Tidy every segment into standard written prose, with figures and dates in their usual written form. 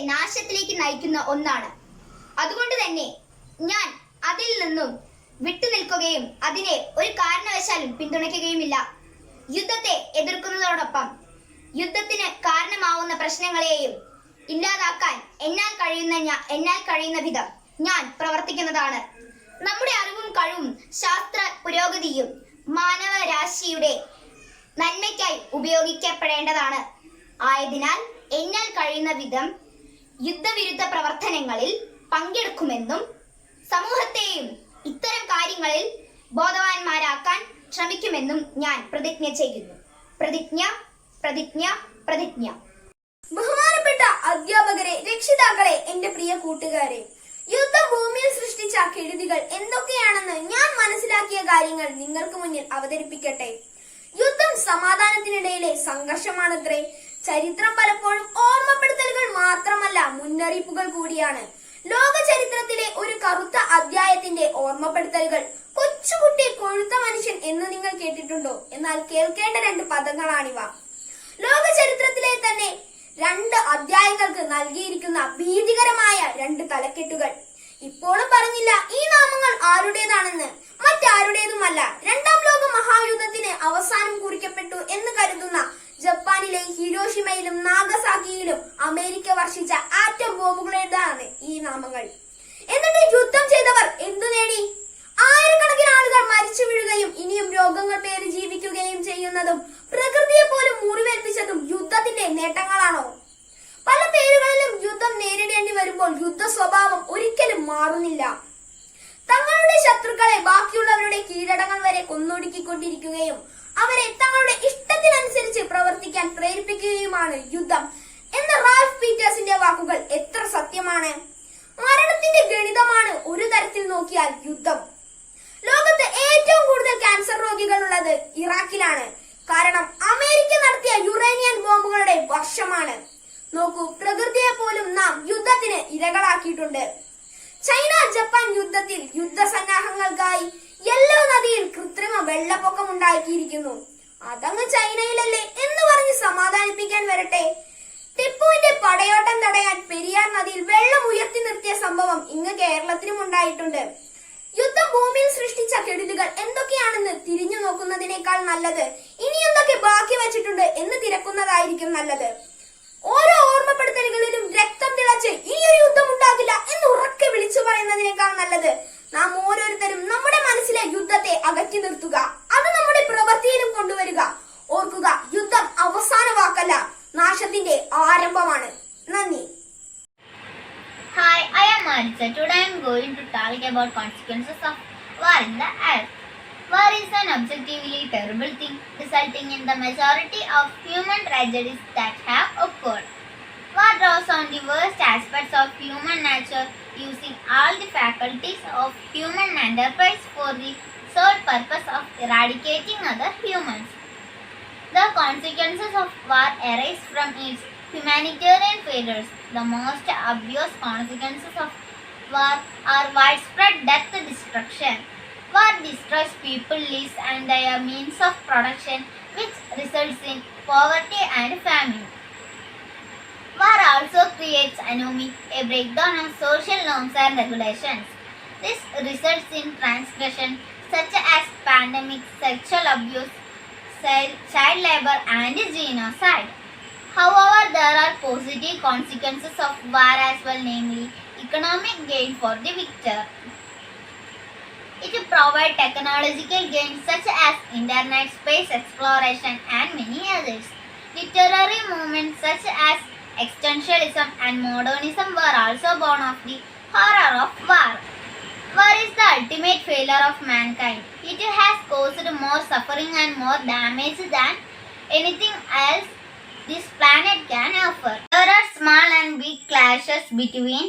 നാശത്തിലേക്ക് നയിക്കുന്ന ഒന്നാണ്. അതുകൊണ്ട് തന്നെ ഞാൻ അതിൽ നിന്നും വിട്ടുനിൽക്കുകയും അതിനെ ഒരു കാരണവശാലും പിന്തുണയ്ക്കുകയുമില്ല. യുദ്ധത്തെ എതിർക്കുന്നതോടൊപ്പം യുദ്ധത്തിന് കാരണമാവുന്ന പ്രശ്നങ്ങളെയും ഇല്ലാതാക്കാൻ എന്നാൽ കഴിയുന്ന വിധം ഞാൻ പ്രവർത്തിക്കുന്നതാണ്. നമ്മുടെ അറിവും കഴിവും ശാസ്ത്ര പുരോഗതിയും മാനവരാശിയുടെ നന്മയ്ക്കായി ഉപയോഗിക്കപ്പെടേണ്ടതാണ്. ആയതിനാൽ എന്നാൽ കഴിയുന്ന വിധം യുദ്ധവിരുദ്ധ പ്രവർത്തനങ്ങളിൽ പങ്കെടുക്കുമെന്നും സമൂഹത്തെയും ഇത്തരം കാര്യങ്ങളിൽ ബോധവാന്മാരാക്കാൻ ശ്രമിക്കുമെന്നും ഞാൻ പ്രതിജ്ഞ ചെയ്യുന്നു. പ്രതിജ്ഞ പ്രതിജ്ഞ പ്രതിജ്ഞ. ബഹുമാനപ്പെട്ട അധ്യാപകരെ, രക്ഷിതാക്കളെ, എന്റെ പ്രിയ കൂട്ടുകാരെ, യുദ്ധം ഭൂമിയിൽ സൃഷ്ടിച്ച കെടുതികൾ എന്തൊക്കെയാണെന്ന് ഞാൻ മനസ്സിലാക്കിയ കാര്യങ്ങൾ നിങ്ങൾക്ക് മുന്നിൽ അവതരിപ്പിക്കട്ടെ. യുദ്ധം സമാധാനത്തിനിടയിലെ സംഘർഷമാണത്രേ. ചരിത്രം പലപ്പോഴും ഓർമ്മപ്പെടുത്തലുകൾ മാത്രമല്ല, മുന്നറിയിപ്പുകൾ കൂടിയാണ്. ലോക ചരിത്രത്തിലെ ഒരു കറുത്ത അധ്യായത്തിന്റെ ഓർമ്മപ്പെടുത്തലുകൾ. കൊച്ചുകുട്ടി കൊഴുത്ത മനുഷ്യൻ എന്ന് നിങ്ങൾ കേട്ടിട്ടുണ്ടോ? എന്നാൽ കേൾക്കേണ്ട രണ്ട് പദങ്ങളാണിവ. ലോക ചരിത്രത്തിലെ തന്നെ 2 അധ്യായങ്ങൾക്ക് നൽകിയിരിക്കുന്ന ഭീതികരമായ 2 തലക്കെട്ടുകൾ. ഇപ്പോഴും പറഞ്ഞില്ല ഈ നാമങ്ങൾ ആരുടേതാണെന്ന്. മറ്റാരുടേതുമല്ല. 2ാം ലോക മഹായുദ്ധത്തിന് അവസാനം കുറിക്കപ്പെട്ടു എന്ന് കരുതുന്ന ജപ്പാനിലെ ഹിരോഷിമയിലും നാഗസാക്കിയിലും അമേരിക്ക വർഷിച്ച ആറ്റം ബോംബുകളുടേതാണ് ഈ നാമങ്ങൾ. എന്നിട്ട് യുദ്ധം ചെയ്തവർ എന്തു നേടി? ആയിരക്കണക്കിന് ആളുകൾ മരിച്ചു വീഴുകയും ഇനിയും രോഗങ്ങൾ പേര് ജീവിക്കുകയും ചെയ്യുന്നതും പ്രകൃതിയെ പോലും മുറിവേൽപ്പിച്ചതും യുദ്ധത്തിന്റെ നേട്ടങ്ങളാണോ? പല പേരുകളിലും യുദ്ധം നേരിടേണ്ടി വരുമ്പോൾ യുദ്ധ സ്വഭാവം ഒരിക്കലും മാറുന്നില്ല. തങ്ങളുടെ ശത്രുക്കളെ ബാക്കിയുള്ളവരുടെ കീഴടങ്ങൾ വരെ കൊന്നൊടുക്കിക്കൊണ്ടിരിക്കുകയും അവരെ തങ്ങളുടെ ഇഷ്ടത്തിനനുസരിച്ച് പ്രവർത്തിക്കാൻ പ്രേരിപ്പിക്കുകയുമാണ് യുദ്ധം എന്ന റാൽഫ് പീറ്റേഴ്സിന്റെ വാക്കുകൾ എത്ര സത്യമാണ്. മരണത്തിന്റെ ഗണിതമാണ് ഒരു തരത്തിൽ നോക്കിയാൽ യുദ്ധം. ലോകത്ത് ഏറ്റവും കൂടുതൽ ക്യാൻസർ രോഗികൾ ഉള്ളത് ഇറാഖിലാണ്. കാരണം അമേരിക്ക നടത്തിയ യുറേനിയൻ ബോംബുകളുടെ വർഷമാണ്. നോക്കൂ, പ്രകൃതിയെ പോലും നാം യുദ്ധത്തിന് ഇരകളാക്കിയിട്ടുണ്ട്. ചൈന ജപ്പാൻ യുദ്ധത്തിൽ യുദ്ധസന്നാഹങ്ങൾക്കായി യെല്ലോ നദിയിൽ കൃത്രിമ വെള്ളപ്പൊക്കം ഉണ്ടാക്കിയിരിക്കുന്നു. അതങ്ങ് ചൈനയിലല്ലേ എന്ന് പറഞ്ഞ് സമാധാനിപ്പിക്കാൻ വരട്ടെ. ടിപ്പുവിന്റെ പടയോട്ടം തടയാൻ പെരിയാർ നദിയിൽ വെള്ളം ഉയർത്തി നിർത്തിയ സംഭവം ഇങ്ങ് കേരളത്തിലും ഉണ്ടായിട്ടുണ്ട്. യുദ്ധം ഭൂമിയിൽ സൃഷ്ടിച്ച കെടുതികൾ എന്തൊക്കെയാണെന്ന് തിരിഞ്ഞു നോക്കുന്നതിനേക്കാൾ നല്ലത് ഇനി എന്തൊക്കെ ബാക്കി വച്ചിട്ടുണ്ട് എന്ന് തിരക്കുന്നതായിരിക്കും നല്ലത്. ഓരോ ഓർമ്മപ്പെടുത്തലുകളിലും രക്തം തിളച്ച് ഇനിയൊരു യുദ്ധം ഉണ്ടാകില്ല എന്ന് ഉറക്കെ വിളിച്ചു പറയുന്നതിനേക്കാൾ നല്ലത് നാം ഓരോരുത്തരും നമ്മുടെ മനസ്സിലെ യുദ്ധത്തെ അകറ്റി നിർത്തുക, അത് നമ്മുടെ പ്രവൃത്തിയിലും കൊണ്ടുവരിക. ഓർക്കുക, യുദ്ധം അവസാന വാക്കല്ല, നാശത്തിന്റെ ആരംഭമാണ്. നന്ദി. Hi, I am Maritza. Today I am going to talk about consequences of war in the earth. War is an objectively terrible thing, resulting in the majority of human tragedies that have occurred. War draws on the worst aspects of human nature, using all the faculties of human enterprise for the sole purpose of eradicating other humans. The consequences of war arise from its humanitarian failures. The most obvious consequences of war are widespread death and destruction. War destroys people, lives and their means of production, which results in poverty and famine. War also creates anomie, a breakdown of social norms and regulations. This results in transgression such as pandemics, sexual abuse, child labor and genocide. However, there are positive consequences of war as well, namely economic gain for the victor. It provides technological gains such as internet, space exploration and many others. Literary movements such as existentialism and modernism were also born of the horror of war. War is the ultimate failure of mankind. It has caused more suffering and more damage than anything else this planet can offer. There are small and big clashes between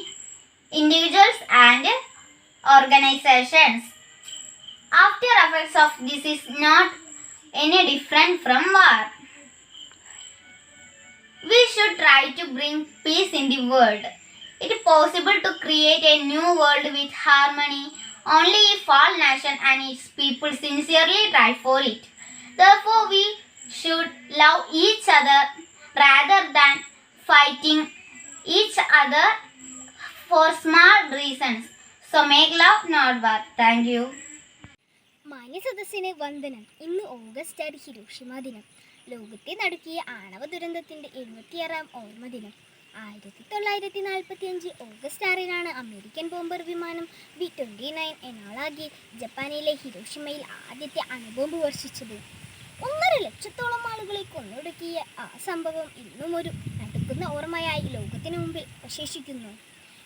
individuals and organizations. After effects of this is not any different from war. We should try to bring peace in the world. It is possible to create a new world with harmony only if all nations and its people sincerely try for it. Therefore, we should love each other rather than fighting each other for small reasons. So make love, not war. Thank you. മാന്യസദസ്സിന് വന്ദനം. ഇന്ന് August 6 Hiroshima ദിനം. ലോകത്തെ നടുക്കിയ ആണവ ദുരന്തത്തിൻ്റെ 76ാം ഓർമ്മ ദിനം. 1945 August 6-നാണ് American bomber വിമാനം B-29 എനോളാഗി ജപ്പാനിലെ ഹിരോഷിമയിൽ ആദ്യത്തെ അണുബോംബ് വർഷിച്ചത്. 1.5 ലക്ഷത്തോളം ആളുകളെ കൊന്നൊടുക്കിയ ആ സംഭവം ഇന്നും ഒരു നടുക്കുന്ന ഓർമ്മയായി ലോകത്തിന് മുമ്പിൽ അവശേഷിക്കുന്നു.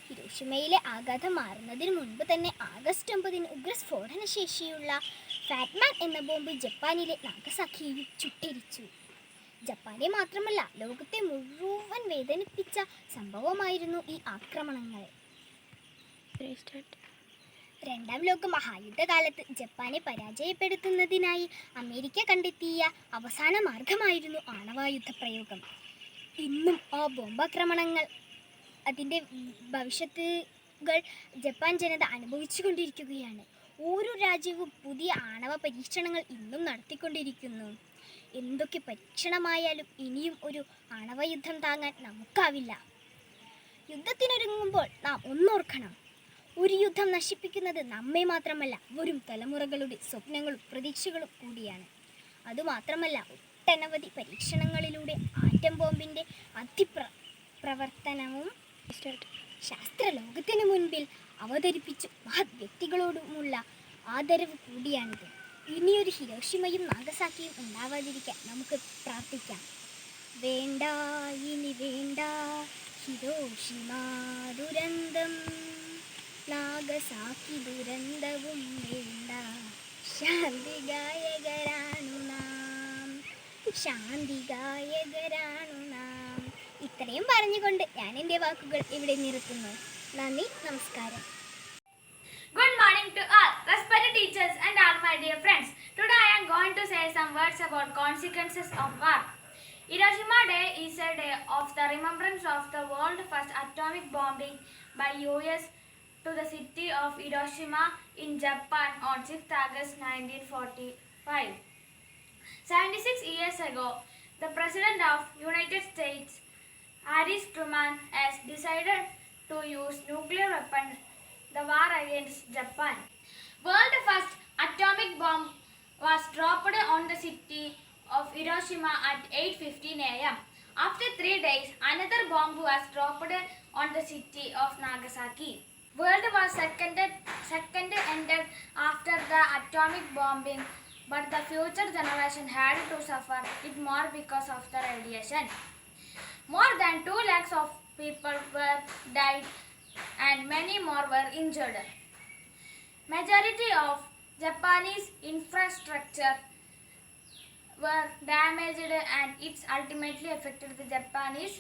ഹിരോഷിമയിലെ ആഘാതം മാറുന്നതിന് മുൻപ് തന്നെ ആഗസ്റ്റ് 9-ന് ഉഗ്രസ്ഫോടന ശേഷിയുള്ള ഫാറ്റ്മാൻ എന്ന ബോംബ് ജപ്പാനിലെ നാഗസാക്കിയിൽ ചുട്ടരിച്ചു. ജപ്പാനെ മാത്രമല്ല ലോകത്തെ മുഴുവൻ വേദനിപ്പിച്ച സംഭവമായിരുന്നു ഈ ആക്രമണങ്ങൾ. രണ്ടാം ലോക മഹായുദ്ധകാലത്ത് ജപ്പാനെ പരാജയപ്പെടുത്തുന്നതിനായി അമേരിക്ക കണ്ടെത്തിയ അവസാന മാർഗമായിരുന്നു ആണവായുധ പ്രയോഗം. ഇന്നും ആ ബോംബാക്രമണങ്ങൾ അതിൻ്റെ ഭവിഷ്യത്തുകൾ ജപ്പാൻ ജനത അനുഭവിച്ചു കൊണ്ടിരിക്കുകയാണ്. ഓരോ രാജ്യവും പുതിയ ആണവ പരീക്ഷണങ്ങൾ ഇന്നും നടത്തിക്കൊണ്ടിരിക്കുന്നു. എന്തൊക്കെ പരീക്ഷണമായാലും ഇനിയും ഒരു ആണവയുദ്ധം താങ്ങാൻ നമുക്കാവില്ല. യുദ്ധത്തിനൊരുങ്ങുമ്പോൾ നാം ഒന്നോർക്കണം, ഒരു യുദ്ധം നശിപ്പിക്കുന്നത് നമ്മെ മാത്രമല്ല വരും തലമുറകളുടെ സ്വപ്നങ്ങളും പ്രതീക്ഷകളും കൂടിയാണ്. അതുമാത്രമല്ല ഒട്ടനവധി പരീക്ഷണങ്ങളിലൂടെ ആറ്റം ബോംബിൻ്റെ പ്രവർത്തനവും ശാസ്ത്രലോകത്തിന് മുൻപിൽ അവതരിപ്പിച്ചു മഹത് വ്യക്തികളോടുമുള്ള ആദരവ് കൂടിയാണിത്. ഇനിയൊരു ഹിരോഷിമയും നാഗസാക്കിയും ഉണ്ടാവാതിരിക്കാൻ നമുക്ക് പ്രാർത്ഥിക്കാം. വേണ്ട, ഇനി വേണ്ട ഹിരോഷിമ ദുരന്തം, നാഗസാക്കി ദുരന്തവും വേണ്ട. ശാന്തി ഗായകരാണു നാം, ശാന്തി ഗായകരാണു നാം. ഇത്രയും പറഞ്ഞുകൊണ്ട് ഞാൻ എൻ്റെ വാക്കുകൾ ഇവിടെ നിർത്തുന്നു. നന്ദി, നമസ്കാരം. Good morning to all, respected teachers and all my dear friends. Today I am going to say some words about consequences of war. Hiroshima Day is a day of the remembrance of the world's first atomic bombing by US to the city of Hiroshima in Japan on 6th August 1945. 76 years ago, the President of United States, Harry Truman, has decided to use nuclear weapons the war against Japan. World's first atomic bomb was dropped on the city of Hiroshima at 8:15 a.m. After 3 days, another bomb was dropped on the city of Nagasaki. World War II ended after the atomic bombing, but the future generation had to suffer it more because of the radiation. More than 2 lakhs of people were died and many more were injured. Majority of Japanese infrastructure were damaged and it ultimately affected the Japanese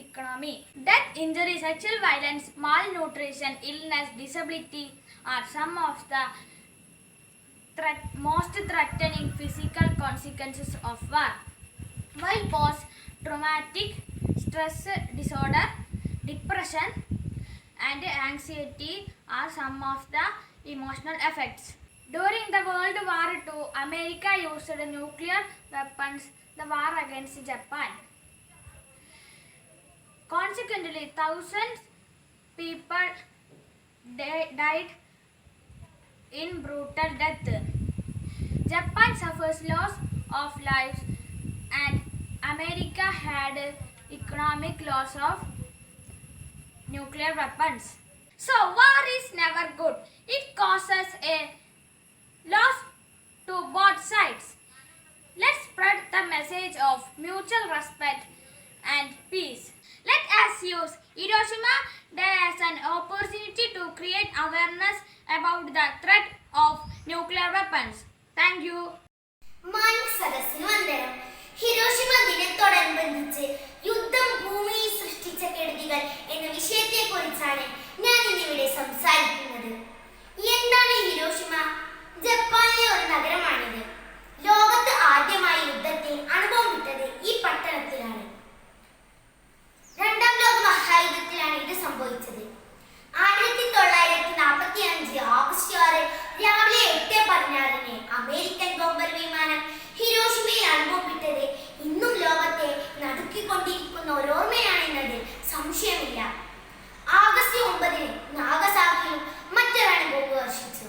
economy. Death, injury, sexual violence, malnutrition, illness, disability are some of the most threatening physical consequences of war. While post-traumatic stress disorder, depression, and anxiety are some of the emotional effects. During the World War II, America used nuclear weapons in the war against Japan. Consequently, thousands of people died in brutal death. Japan suffers loss of lives and America had economic loss of nuclear weapons. So war is never good. It causes a loss to both sides. Let's spread the message of mutual respect and peace. Let us use Hiroshima Day as an opportunity to create awareness about the threat of nuclear weapons. Thank you. സദസ്സിന് വന്ദനം. Hiroshima ദിനത്തോടനുബന്ധിച്ച് യുദ്ധം ഭൂമിയിൽ സൃഷ്ടിച്ച കെടുതികൾ എന്ന വിഷയത്തെ കുറിച്ചാണ് ഞാൻ ഇന്നിവിടെ സംസാരിക്കുന്നത്. എന്താണ് ഹിരോഷിമ? ജപ്പാനിലെ ഒരു നഗരമാണിത്. ലോകത്ത് ആദ്യമായി യുദ്ധത്തിൽ അണുബോംബിട്ടത് ഈ പട്ടണത്തിലാണ്. രണ്ടാം ലോക മഹായുദ്ധത്തിലാണ് ഇത് സംഭവിച്ചത്. 1945 ഓഗസ്റ്റ് 6 രാവിലെ 8:16 അമേരിക്കൻ ബോംബർ വിമാനം ഹിരോഷിമയിൽ അണുബോംബിട്ടത് ഇന്നും ലോകത്തെ നടുക്കിക്കൊണ്ടിരിക്കുന്ന ഒരോർമ്മയാണെന്നതിൽ സംശയമില്ല. ആഗസ്റ്റ് 9 നാഗസാക്കിയും മറ്റൊരു അണുബോംബ് വർഷിച്ചു.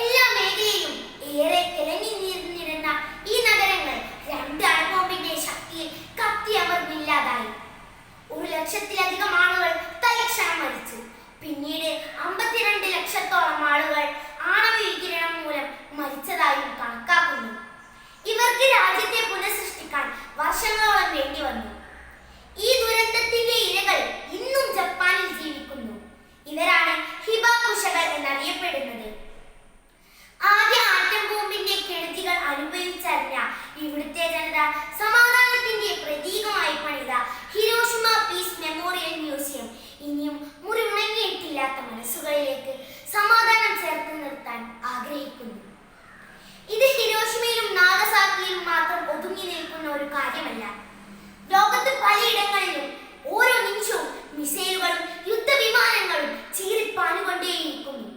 എല്ലാ മേഖലയിലും ഏറെ കിളങ്ങി നിന്നിരുന്ന ഈ നഗരങ്ങൾ 2 അണുബോംബിന്റെ ശക്തിയിൽ കത്തിയമർന്നില്ലാതായി. 1,00,000-ലധികം ആളുകൾ തൽക്ഷണം മരിച്ചു. പിന്നീട് 52 ലക്ഷത്തോളം ആളുകൾ ആണവ വികിരണം മൂലം മരിച്ചതായും കണക്കാക്കുന്നു. ഇവർക്ക് രാജ്യത്തെ പുനഃസൃഷ്ടിക്കാൻ വർഷങ്ങളോളം വേണ്ടി വന്നു. ഈ ദുരന്തത്തിന്റെ ഇരകൾ ഇന്നും ജപ്പാനിൽ ജീവിക്കുന്നു. ഇവരാണ് ഹിബാകുഷകൾ എന്നറിയപ്പെടുന്നത്. ആദ്യ ആറ്റം ബോംബിന്റെ കെടുതികൾ അനുഭവിച്ചറിഞ്ഞ ഇവിടുത്തെ ജനത സമാധാനത്തിന്റെ പ്രതീകമായി പണിത ഹിരോഷിമ പീസ് മെമ്മോറിയൽ മ്യൂസിയം ഇനിയും മുറിവുണങ്ങിയിട്ടില്ലാത്ത മനസ്സുകളിലേക്ക് സമാധാനം ചേർത്ത് നിർത്താൻ ആഗ്രഹിക്കുന്നു. ഇത് ഹിരോഷിമയിലും നാഗസാക്കിയിലും മാത്രം ഒതുങ്ങി നിൽക്കുന്ന ഒരു കാര്യമല്ല. ലോകത്ത് പലയിടങ്ങളിലും ഓരോ നിമിഷവും മിസൈലുകളും യുദ്ധവിമാനങ്ങളും ചീറിപ്പാഞ്ഞുകൊണ്ടേയിരിക്കുന്നു.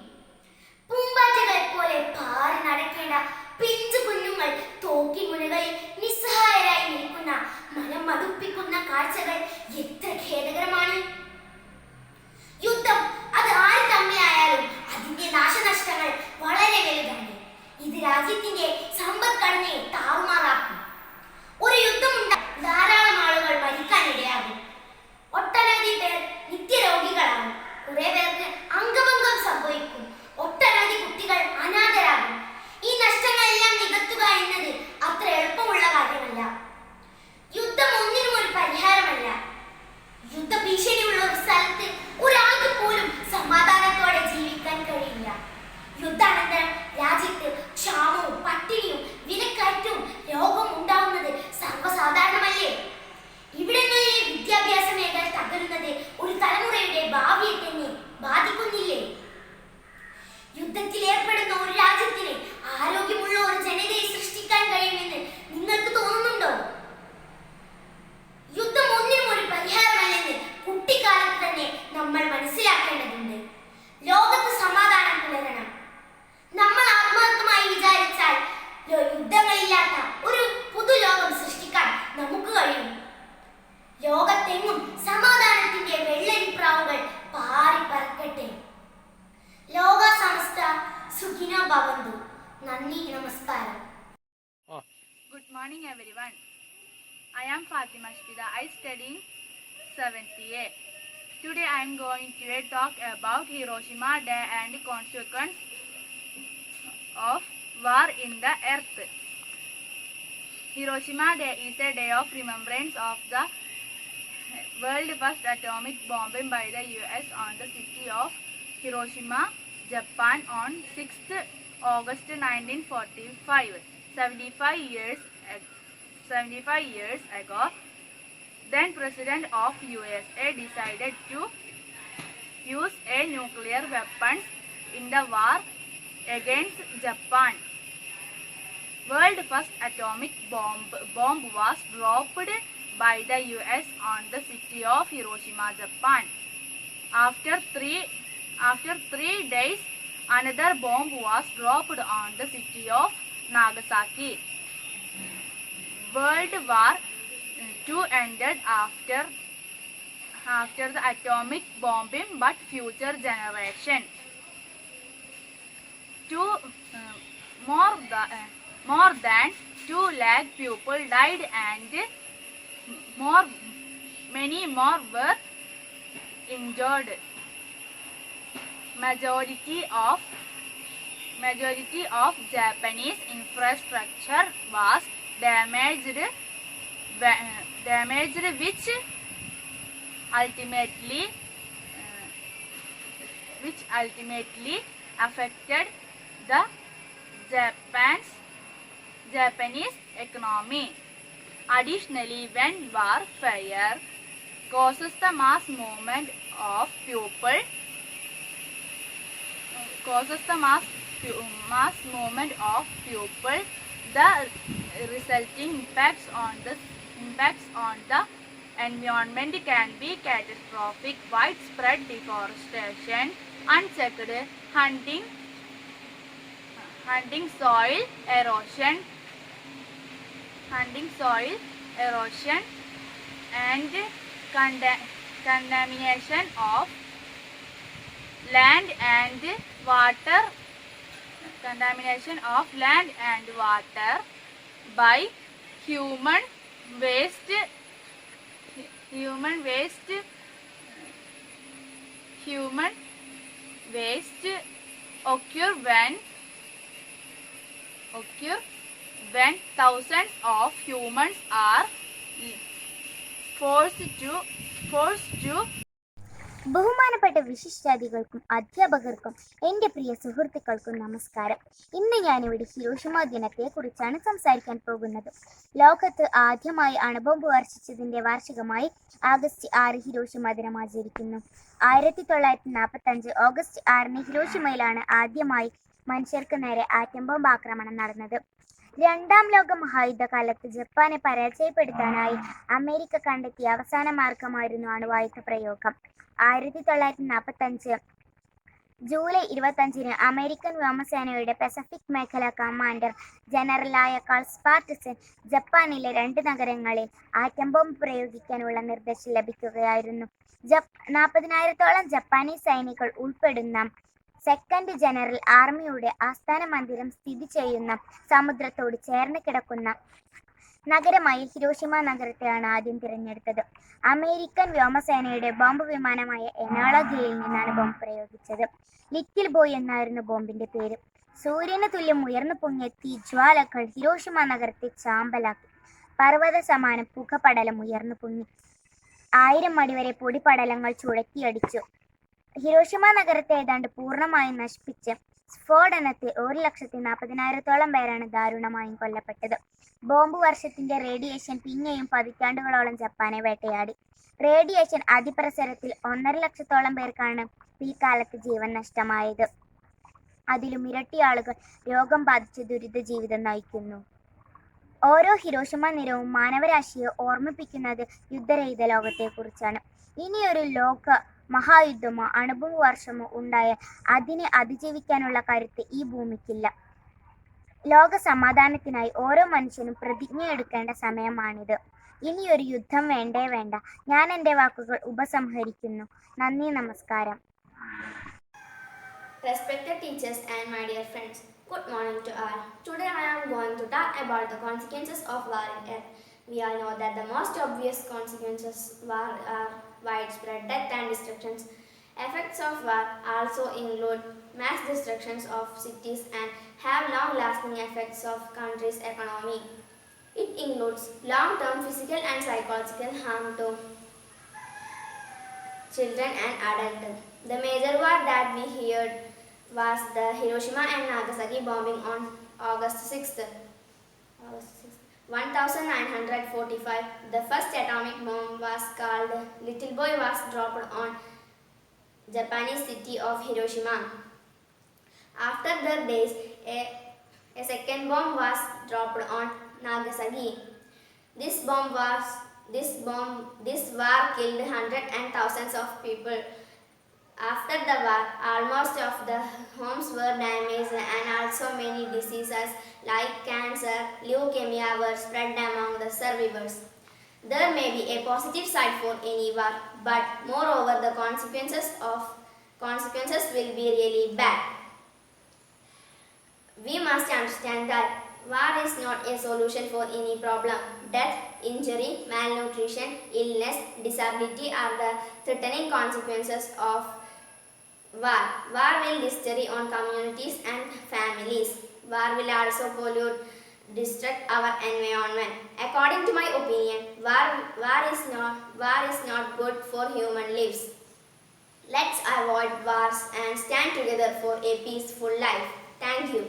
പൂമ്പാറ്റകളെ പോലെ പാറി നടക്കേണ്ട പിഞ്ചു കുഞ്ഞുങ്ങൾ തോക്കി മുനകളിൽ നിസ്സഹായരായി നിൽക്കുന്ന മനം മടുപ്പിക്കുന്ന കാഴ്ചകൾ എത്ര ഖേദകരമാണ്. യുദ്ധം അത് ആര് തമ്മിലായാലും അതിന്റെ നാശനഷ്ടങ്ങൾ വളരെ വലുതാണ്. ഇത് രാജ്യത്തിന്റെ സമ്പദ്ഘടനയെ താറുമാറാക്കും. ഒരു യുദ്ധമുണ്ടായി ധാരാളം ആളുകൾ മരിക്കാനിടയാകും. ഒട്ടനവധി പേർ നിത്യരോഗികളാകും. കുറെ പേർക്ക് അംഗഭംഗം സംഭവിക്കും. ഒട്ടനവധി കുട്ടികൾ അനാഥരാകും. ഈ നഷ്ടങ്ങളെല്ലാം നികത്തുക എന്നത് അത്ര എളുപ്പമുള്ള കാര്യമല്ല. യുദ്ധം ഒന്നിനും ഒരു പരിഹാരമല്ല. യുദ്ധഭീഷണിയുള്ള ഒരു സ്ഥലത്ത് ഒരാൾക്ക് പോലും സമാധാനത്തോടെ ജീവിക്കാൻ കഴിയില്ല. യുദ്ധാനന്തരം രാജ്യത്ത് ക്ഷാമവും പട്ടിണിയും വിലക്കയറ്റവും രോഗം ഉണ്ടാവുന്നത് സർവ്വസാധാരണമല്ലേ? ഇവിടങ്ങളിലെ വിദ്യാഭ്യാസ മേഖല തകരുന്നത് ഒരു തലമുറയുടെ ഭാവിയെ തന്നെ ബാധിക്കുന്നില്ലേ? യുദ്ധത്തിൽ ഏർപ്പെടുന്ന ഒരു രാജ്യത്തിന് ആരോഗ്യമുള്ള ഒരു ജനതയെ സൃഷ്ടിക്കാൻ കഴിയുമെന്ന് നിങ്ങൾക്ക് തോന്നുന്നുണ്ടോ? യുദ്ധം ഒന്നിനും ഒരു പരിഹാരമല്ലെന്ന് കുട്ടിക്കാലത്ത് തന്നെ നമ്മൾ മനസ്സിലാക്കേണ്ടതുണ്ട്. ലോകത്ത് സമാധാനം പുലരണം. നമ്മൾ ആത്മാർത്ഥമായി വിചാരിച്ചാൽ യുദ്ധങ്ങളില്ലാത്ത ഒരു പുതുലോകം സൃഷ്ടിക്കാൻ നമുക്ക് കഴിയും. ലോകത്തെങ്ങും സമാധാനത്തിന്റെ വെള്ളരിപ്രാവുകൾ പാറി പറക്കട്ടെ. ലോക സമസ്ത സുഖിനോ ഭവന്തു. നന്ദി, നമസ്കാരം. Good morning everyone. I am Fatima Shpida. I study in 7th A. Today I am going to talk about Hiroshima Day and consequence of war in the earth. Hiroshima Day is a day of remembrance of the world first atomic bombing by the US on the city of Hiroshima, Japan on 6th August 1945. 75 years ago, then President of USA decided to use a nuclear weapons in the war against Japan. World first atomic bomb was dropped by the US on the city of Hiroshima, Japan. After three days, another bomb was dropped on the city of Nagasaki. World War II ended after the atomic bombing, but future generation more than 2 lakh people died and many more were injured. Majority of Japanese infrastructure was damaged, which which ultimately affected the Japanese economy. Additionally, when warfare causes the mass movement of people, the resulting impacts on the environment can be catastrophic. Widespread deforestation, unchecked hunting, soil erosion, and contamination of land and water by human waste occur when thousands of humans are forced to ബഹുമാനപ്പെട്ട വിശിഷ്ടാതികൾക്കും അധ്യാപകർക്കും എൻ്റെ പ്രിയ സുഹൃത്തുക്കൾക്കും നമസ്കാരം. ഇന്ന് ഞാനിവിടെ Hiroshima ദിനത്തെക്കുറിച്ചാണ് സംസാരിക്കാൻ പോകുന്നത്. ലോകത്ത് ആദ്യമായി അണുബോംബ് വർഷിച്ചതിൻ്റെ വാർഷികമായി ആഗസ്റ്റ് 6 ഹിരോഷിമ ദിനം ആചരിക്കുന്നു. 1945 ഓഗസ്റ്റ് 6 ഹിരോഷിമയിലാണ് ആദ്യമായി മനുഷ്യർക്ക് നേരെ ആറ്റം ബോംബ് ആക്രമണം നടന്നത്. രണ്ടാം ലോക മഹായുദ്ധകാലത്ത് ജപ്പാനെ പരാജയപ്പെടുത്താനായി അമേരിക്ക കണ്ടെത്തിയ അവസാന മാർഗമായിരുന്നു അണുവായുധ പ്രയോഗം. 1945 ജൂലൈ 25 അമേരിക്കൻ വ്യോമസേനയുടെ പസഫിക് മേഖല കമാൻഡർ ജനറലായ കാൾ സ്പാർട്ടസൺ ജപ്പാനിലെ 2 നഗരങ്ങളിൽ ആറ്റം ബോംബ് പ്രയോഗിക്കാനുള്ള നിർദ്ദേശം ലഭിക്കുകയായിരുന്നു. 40,000-ഓളം ജപ്പാനീസ് സൈനികൾ ഉൾപ്പെടുന്ന സെക്കൻഡ് ജനറൽ ആർമിയുടെ ആസ്ഥാന മന്ദിരം സ്ഥിതി ചെയ്യുന്ന സമുദ്രത്തോട് ചേർന്ന് കിടക്കുന്ന നഗരമായി ഹിരോഷിമ നഗരത്തെയാണ് ആദ്യം തിരഞ്ഞെടുത്തത്. അമേരിക്കൻ വ്യോമസേനയുടെ ബോംബ് വിമാനമായ എനോള ഗേയിൽ നിന്നാണ് ബോംബ് പ്രയോഗിച്ചത്. ലിറ്റിൽ ബോയ് എന്നായിരുന്നു ബോംബിന്റെ പേര്. സൂര്യന് തുല്യം ഉയർന്നു പൊങ്ങിയ തീജ്വാലകൾ ഹിരോഷിമ നഗരത്തെ ചാമ്പലാക്കി. പർവ്വത സമാനം പുകപടലം ഉയർന്നു പൊങ്ങി. 1000 അടി വരെ പൊടിപടലങ്ങൾ ചുഴറ്റിയടിച്ചു. ഹിരോഷിമ നഗരത്തെ ഏതാണ്ട് പൂർണ്ണമായും നശിപ്പിച്ച് സ്ഫോടനത്തിൽ 1,40,000-ഓളം പേരാണ് ദാരുണമായും കൊല്ലപ്പെട്ടത്. ബോംബ് വർഷത്തിന്റെ റേഡിയേഷൻ പിന്നെയും പതിറ്റാണ്ടുകളോളം ജപ്പാനെ വേട്ടയാടി. റേഡിയേഷൻ അതിപ്രസരത്തിൽ 1,50,000-ഓളം പേർക്കാണ് പിൽക്കാലത്ത് ജീവൻ നഷ്ടമായത്. അതിലും ഇരട്ടി ആളുകൾ രോഗം ബാധിച്ച് ദുരിത ജീവിതം നയിക്കുന്നു. ഓരോ ഹിരോഷിമ ദിനവും മാനവരാശിയെ ഓർമ്മിപ്പിക്കുന്നത് യുദ്ധരഹിത ലോകത്തെക്കുറിച്ചാണ്. ഇനിയൊരു ലോക മഹായുദ്ധമോ അണുബോംബ് വർഷമോ ഉണ്ടായാൽ അതിനെ അതിജീവിക്കാനുള്ള കരുത്ത് ഈ ഭൂമിക്കില്ല. ലോക സമാധാനത്തിനായി ഓരോ മനുഷ്യനും പ്രതിജ്ഞയെടുക്കേണ്ട സമയമാണിത്. ഇനിയൊരു യുദ്ധം വേണ്ടേ വേണ്ട. ഞാൻ എൻ്റെ വാക്കുകൾ ഉപസംഹരിക്കുന്നു. നന്ദി, നമസ്കാരം. Respected teachers and my dear friends, good morning to all. Today I am going to talk about the consequences of war in earth. We all know that the most obvious consequences of war are widespread death and destructions. Effects of war also include mass destructions of cities and have long-lasting effects of countries' economy. It includes long-term physical and psychological harm to children and adults. The major war that we heard was the Hiroshima and Nagasaki bombing on August 6th, 1945. The first atomic bomb was called Little Boy was dropped on Japanese city of Hiroshima. After the days, a second bomb was dropped on Nagasaki. This war killed hundreds and thousands of people. After the war, almost of the homes were damaged and also many diseases like cancer, leukemia were spread among the survivors. There may be a positive side for any war, but moreover the consequences will be really bad. We must understand that war is not a solution for any problem. Death, injury, malnutrition, illness, disability are the threatening consequences of war. War will destroy on communities and families. War will also pollute, destruct our environment. According to my opinion, war is not good for human lives. Let's avoid wars and stand together for a peaceful life. Thank you.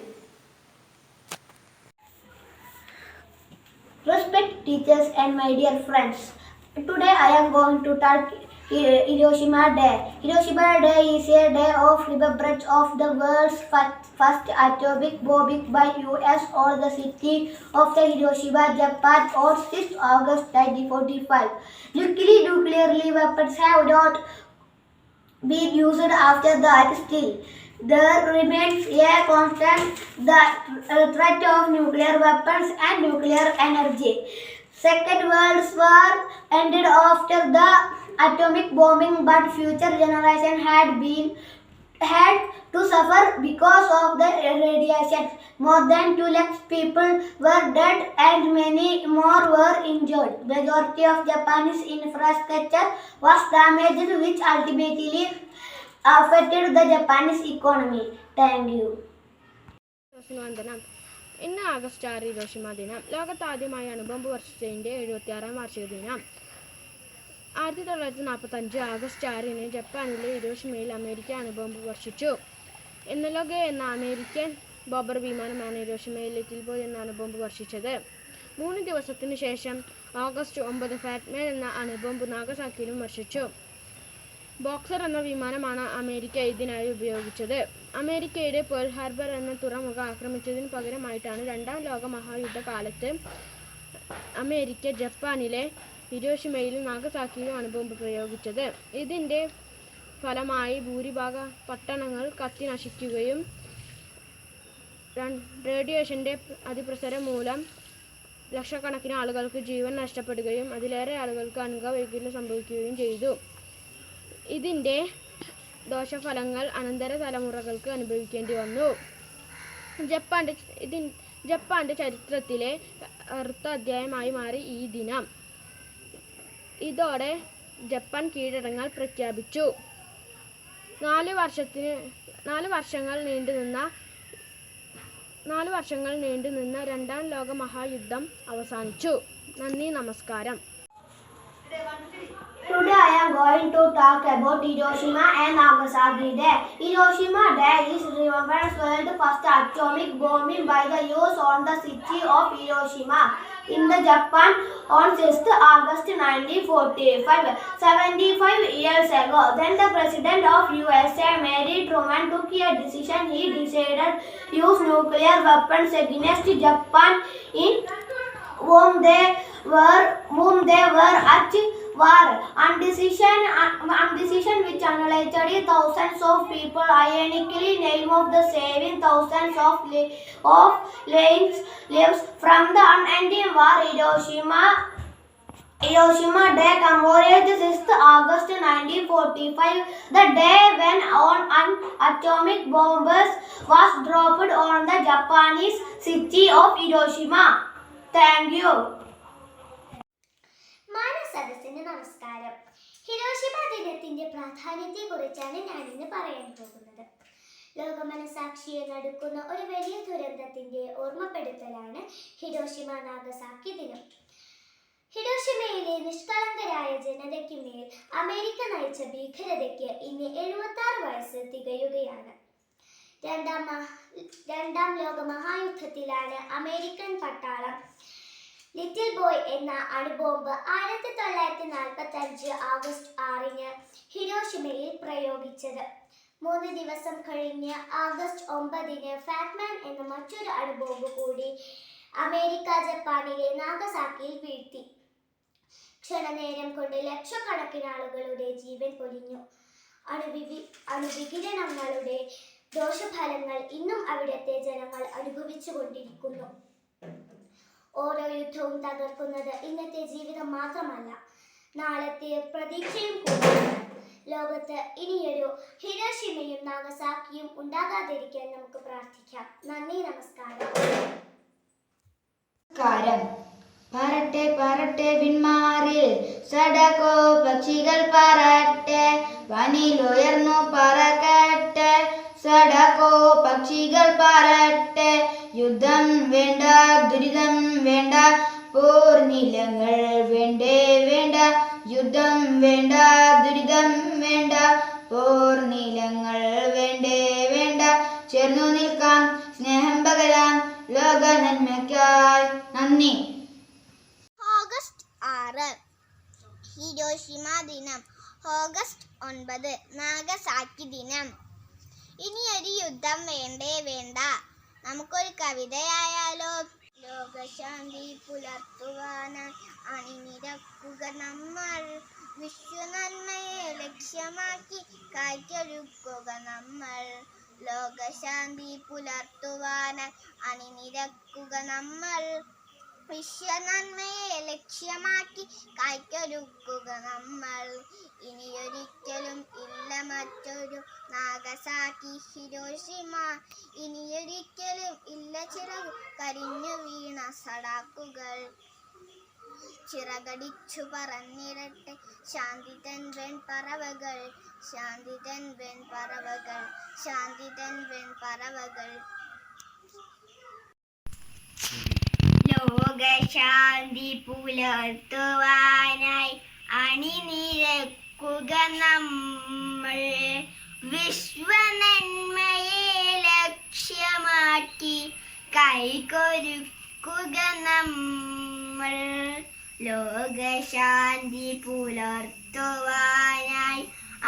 Respect teachers and my dear friends. Today I am going to talk Hiroshima Day. Hiroshima Day is a day of remembrance of the world's first atomic bombing by US on the city of the Hiroshima, Japan on 6th August 1945. Nuclear weapons have not been used after that. Still, there remains a constant threat of nuclear weapons and nuclear energy. Second World War ended after the atomic bombing, but future generations had to suffer because of the radiation. More than 2 lakh people were dead and many more were injured. Majority of Japanese infrastructure was damaged, which ultimately affected the Japanese economy. Thank you. വന്ദനം. ഇന്ന് August 6 Hiroshima ദിനം. ലോകത്താദ്യമായി അണുബോംബ് വർഷിച്ചതിൻ്റെ 76ാം വാർഷിക ദിനം. 1945 August 6-ന് ജപ്പാനിലെ ഹിരോഷിമയിൽ America അണുബോംബ് വർഷിച്ചു. എന്നലോഗെ എന്ന American bomber വിമാനമാണ് ഹിരോഷിമയിൽ little boy എന്ന അണുബോംബ് വർഷിച്ചത്. 3 ദിവസത്തിനു ശേഷം ഓഗസ്റ്റ് 9 ഫാറ്റ്മാൻ എന്ന അണുബോംബ് നാഗസാക്കിയിലും വർഷിച്ചു. ബോക്സർ എന്ന വിമാനമാണ് അമേരിക്ക ഇതിനായി ഉപയോഗിച്ചത്. അമേരിക്കയുടെ പേൾ ഹാർബർ എന്ന തുറമുഖം ആക്രമിച്ചതിന് പകരമായിട്ടാണ് രണ്ടാം ലോക മഹായുദ്ധകാലത്ത് അമേരിക്ക ജപ്പാനിലെ ഹിരോഷിമയിലും നാഗസാക്കിയിലും അണുബോംബ് പ്രയോഗിച്ചത്. ഇതിൻ്റെ ഫലമായി ഭൂരിഭാഗ പട്ടണങ്ങൾ കത്തി നശിക്കുകയും റേഡിയേഷൻ്റെ അതിപ്രസരം മൂലം ലക്ഷക്കണക്കിന് ആളുകൾക്ക് ജീവൻ നഷ്ടപ്പെടുകയും അതിലേറെ ആളുകൾക്ക് അംഗവൈകല്യം സംഭവിക്കുകയും ചെയ്തു. ഇതിൻ്റെ ദോഷഫലങ്ങൾ അനന്തര തലമുറകൾക്ക് അനുഭവിക്കേണ്ടി വന്നു. ജപ്പാന്റെ ചരിത്രത്തിലെ കറുത്ത അധ്യായമായി മാറി ഈ ദിനം. ഇതോടെ ജപ്പാൻ കീഴടങ്ങൽ പ്രഖ്യാപിച്ചു. 4 വർഷങ്ങൾ നീണ്ടുനിന്ന രണ്ടാം ലോക മഹായുദ്ധം അവസാനിച്ചു. നന്ദി, നമസ്കാരം. Today I am going to talk about Hiroshima and Nagasaki Day. Hiroshima Day is remembers world's first atomic bombing by the US on the city of Hiroshima in the Japan on 6th August 1945. 75 years ago, then the President of USA, Harry Truman, took a decision. He decided to use nuclear weapons against Japan, in whom they were at war. Undecision which annihilated thousands of people, ironically name of the saving thousands of lives from the unending war. Hiroshima Day commemorates 6th August 1945, the day when an atomic bomb was dropped on the Japanese city of Hiroshima. Thank you. മാനസദസ്സിന് നമസ്കാരം. Hiroshima ദിനത്തിന്റെ പ്രാധാന്യത്തെക്കുറിച്ചാണ് ഞാനിന്ന് പറയാൻ പോകുന്നത്. ലോകമനസാക്ഷിയെ നടുക്കുന്ന ഒരു വലിയ ദുരന്തത്തിന്റെ ഓർമ്മപ്പെടുത്തലാണ് Hiroshima Nagasaki ദിനം. ഹിരോഷിമയിലെ നിഷ്കളങ്കരായ ജനതയ്ക്ക് മേൽ അമേരിക്ക നയിച്ച ഭീകരതയ്ക്ക് ഇന്ന് 76 വയസ്സ് തികയുകയാണ്. രണ്ടാം ലോക മഹായുദ്ധത്തിലാണ് അമേരിക്കൻ പട്ടാളം ലിറ്റിൽ ബോയ് എന്ന അണുബോംബ് 1945 ആഗസ്റ്റ് 6-ന് ഹിരോഷിമയിൽ പ്രയോഗിച്ചത്. 3 ദിവസം കഴിഞ്ഞ് ആഗസ്റ്റ് 9-ന് ഫാറ്റ്മാൻ എന്ന മറ്റൊരു അണുബോംബ് കൂടി അമേരിക്ക ജപ്പാനിലെ നാഗസാക്കിയിൽ വീഴ്ത്തി. ക്ഷണനേരം കൊണ്ട് ലക്ഷക്കണക്കിന് ആളുകളുടെ ജീവൻ പൊലിഞ്ഞു. അണുവികിരണങ്ങളുടെ ദോഷഫലങ്ങൾ ഇന്നും അവിടുത്തെ ജനങ്ങൾ അനുഭവിച്ചുകൊണ്ടിരിക്കുന്നു. ഓരോ യുദ്ധവും തകർക്കുന്നത് ഇന്നത്തെ ജീവിതം മാത്രമല്ല, നാളത്തെ പ്രതീക്ഷയും കൂടിയാണ്. ലോകത്ത് ഇനിയൊരു ഹിരോഷിമയും നാഗസാക്കിയും ഉണ്ടാകാതിരിക്കാൻ നമുക്ക് പ്രാർത്ഥിക്കാം. നന്ദി, നമസ്കാരം. പറട്ടെ പറട്ടെ വിൺമാറിൽ സടകോ പക്ഷികൾ പറട്ടെ, വനിലുയർന്നു പറക്കട്ടെ സടകോ പക്ഷികൾ പറട്ടെ. യുദ്ധം വേണ്ട, ദുരിതം വേണ്ട, പോർനിലങ്ങൾ വേണ്ടേ വേണ്ട. യുദ്ധം വേണ്ട, ദുരിതം വേണ്ട, ലോക നന്മയ്ക്കായി. നന്ദി. ഓഗസ്റ്റ് 6 ഹിരോഷിമ ദിനം. ഓഗസ്റ്റ് 9 നാഗസാക്കി ദിനം. ഇനിയൊരു യുദ്ധം വേണ്ടേ വേണ്ട. നമുക്കൊരു കവിതയായാലോ? ലോകശാന്തി പുലർത്തുവാനായി അണിനിരക്കുക നമ്മൾ, വിശ്വനന്മയെ ലക്ഷ്യമാക്കി കായ്ക്കൊരുക്കുക നമ്മൾ. ലോകശാന്തി പുലർത്തുവാനായി അണിനിരക്കുക നമ്മൾ, വിശ്വനന്മയെ ലക്ഷ്യമാക്കി കായ്ക്കൊരുക്കുക നമ്മൾ. ഇനിയൊരിക്കലും ഇല്ല മറ്റൊരു നാഗസാക്കി ഹിരോഷിമ, ഇനിയൊരിക്കലും ഇല്ല ചിറകു കരിഞ്ഞു വീണ സടാക്കുകൾ. ചിറകടിച്ചു പറന്നിരട്ടെ ശാന്തി തൻ വെൺപറവകൾ, ശാന്തി തൻ വെൺപറവകൾ, ശാന്തി തൻ വെൺപറവകൾ. ലോകശാന്തി പുലർത്തുവാനായി അണിനിരക്കുക നമ്മൾ, വിശ്വനന്മയെ ലക്ഷ്യമാക്കി കൈകൊരുക്കുക നമ്മൾ. ലോകശാന്തി പുലർത്തുവാനായി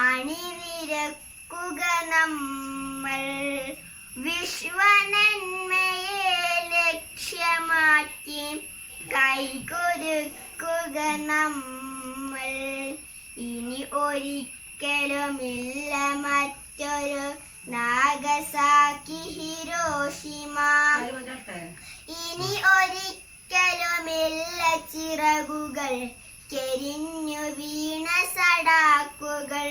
അണിനിരക്കുക നമ്മൾ, വിശ്വനന്മയെ ലക്ഷ്യമാക്കി കൈകൊരുക്കുക നമ്മൾ. ഇനി ഒരിക്കലുമില്ല മറ്റൊരു നാഗസാക്കി ഹിരോഷിമ, ഇനി ഒരിക്കലുമില്ല ചിറകുകൾ കരിഞ്ഞു വീണ സടാക്കുകൾ.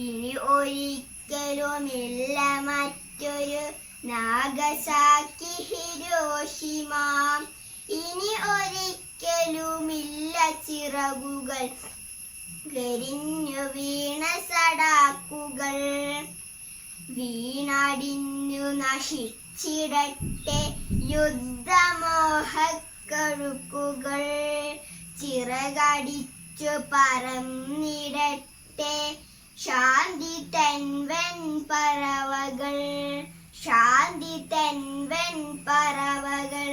ഇനി ഒരിക്കലുമില്ല മറ്റൊരു നാഗസാക്കി ഹിരോഷിമ, ഇനി ഒരിക്കലുമില്ല ചിറകുകൾ കരിഞ്ഞു വീണ സടാക്കുകൾ. വീണടിഞ്ഞു നശിച്ചിടട്ടെ യുദ്ധമോഹക്കഴുക്കുകൾ, ചിറകടിച്ചു പറന്നിടട്ടെ ശാന്തി തൻ വെൺപറവകൾ, ശാന്തി തൻ വെൺപറവകൾ.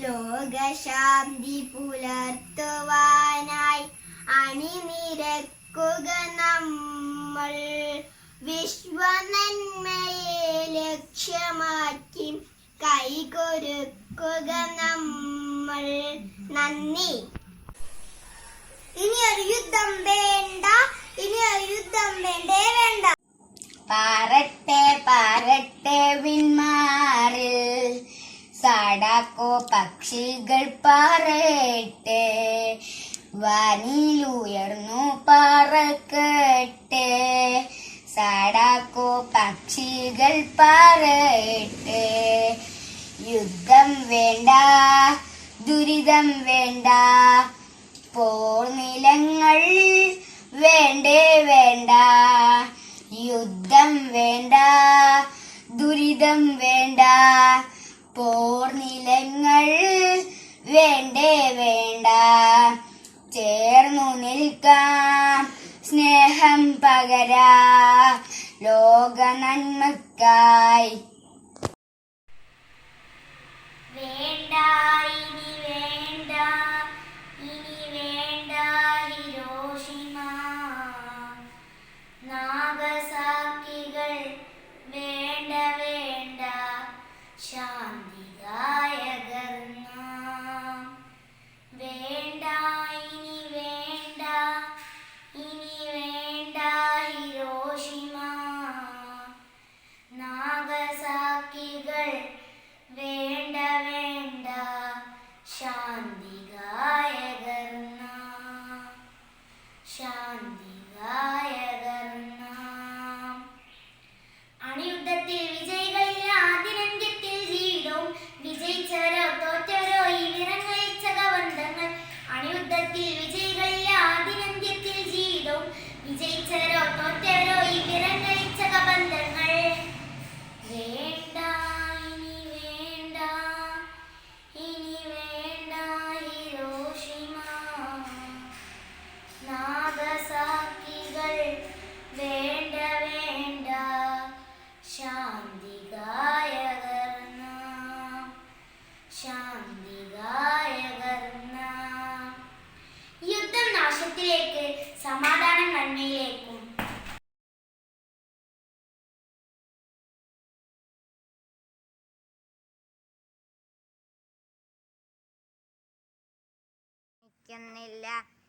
ലോകശാന്തി പുലർത്തുവാനായി അണിനിരക്കുക നമ്മൾ, വിശ്വനന്മയെ ലക്ഷ്യമാക്കി കൈകൊരുക്കുക നമ്മൾ. നന്ദി. ഇനിയൊരു യുദ്ധം വേണ്ട, ഇനിയൊരു യുദ്ധം വേണ്ടേ വേണ്ട. പാറട്ടെ പാറട്ടെ വിൺമാറിൽ സടാക്കോ പക്ഷികൾ പാറട്ടെ, വാനിലുയർന്നു പറക്കട്ടെ സടാക്കോ പക്ഷികൾ പാറട്ടെ. യുദ്ധം വേണ്ട, ദുരിതം വേണ്ട, പോർനിലങ്ങൾ വേണ്ടേ വേണ്ട. യുദ്ധം വേണ്ട, ദുരിതം വേണ്ട, പോർനിലങ്ങൾ വേണ്ടേ വേണ്ട. ചേർന്നു നിൽക്കാം സ്നേഹം പകരാ ലോക നന്മക്കായി. വേണ്ട ഇനി വേണ്ട, ഇനി വേണ്ട ഹിരോഷിമ, നാഗസാക്കികൾ വേണ്ട വേണ്ട, ശാന്തിദായകർ നാം. വേണ്ട ഇനി വേണ്ട, ഇനി വേണ്ട ഹിരോഷിമ, നാഗസാക്കികൾ വേണ്ട വേണ്ട, ശാന്തിദായകർ നാം, ശാന്തിദായകർ നാം. അണിയുദ്ധത്തിൽ വിജയികളില്ല ആദിനന്ത്യത്തിൽ ജീവിതവും, വിജയിച്ചവരോ തോറ്റവരോ ഈ വിറങ്ങലിച്ച കബന്ധങ്ങൾ. അണിയുദ്ധത്തിൽ വിജയികളില്ല ആദിനന്ത്യത്തിൽ ജീവിതവും, വിജയിച്ചവരോ തോറ്റവരോ ഈ വിറങ്ങലിച്ച കബന്ധങ്ങൾ. വേണ്ട ഇനി വേണ്ട, ഇനി വേണ്ട ഹിരോഷിമ, നാഗസാക്കികൾ വേണ്ട വേണ്ട, ശാന്തിദായകർ നാം, നന്മയിലേക്കും.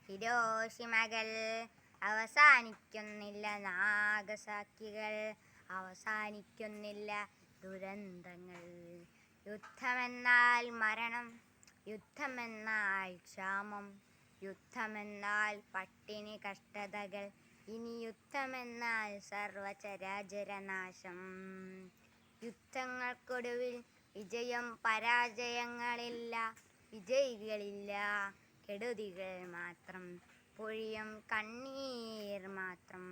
ഹിരോഷിമകൾ അവസാനിക്കുന്നില്ല, നാഗസാക്കികൾ അവസാനിക്കുന്നില്ല, ദുരന്തങ്ങൾ. യുദ്ധമെന്നാൽ മരണം, യുദ്ധമെന്നാൽ ക്ഷാമം, യുദ്ധമെന്നാൽ പട്ടിണി കഷ്ടതകൾ, ഇനി യുദ്ധമെന്നാൽ സർവചരാചരനാശം. യുദ്ധങ്ങൾക്കൊടുവിൽ വിജയം, പരാജയങ്ങളില്ല, വിജയികളില്ല, കെടുതികൾ മാത്രം, പൊഴിയും കണ്ണീർ മാത്രം.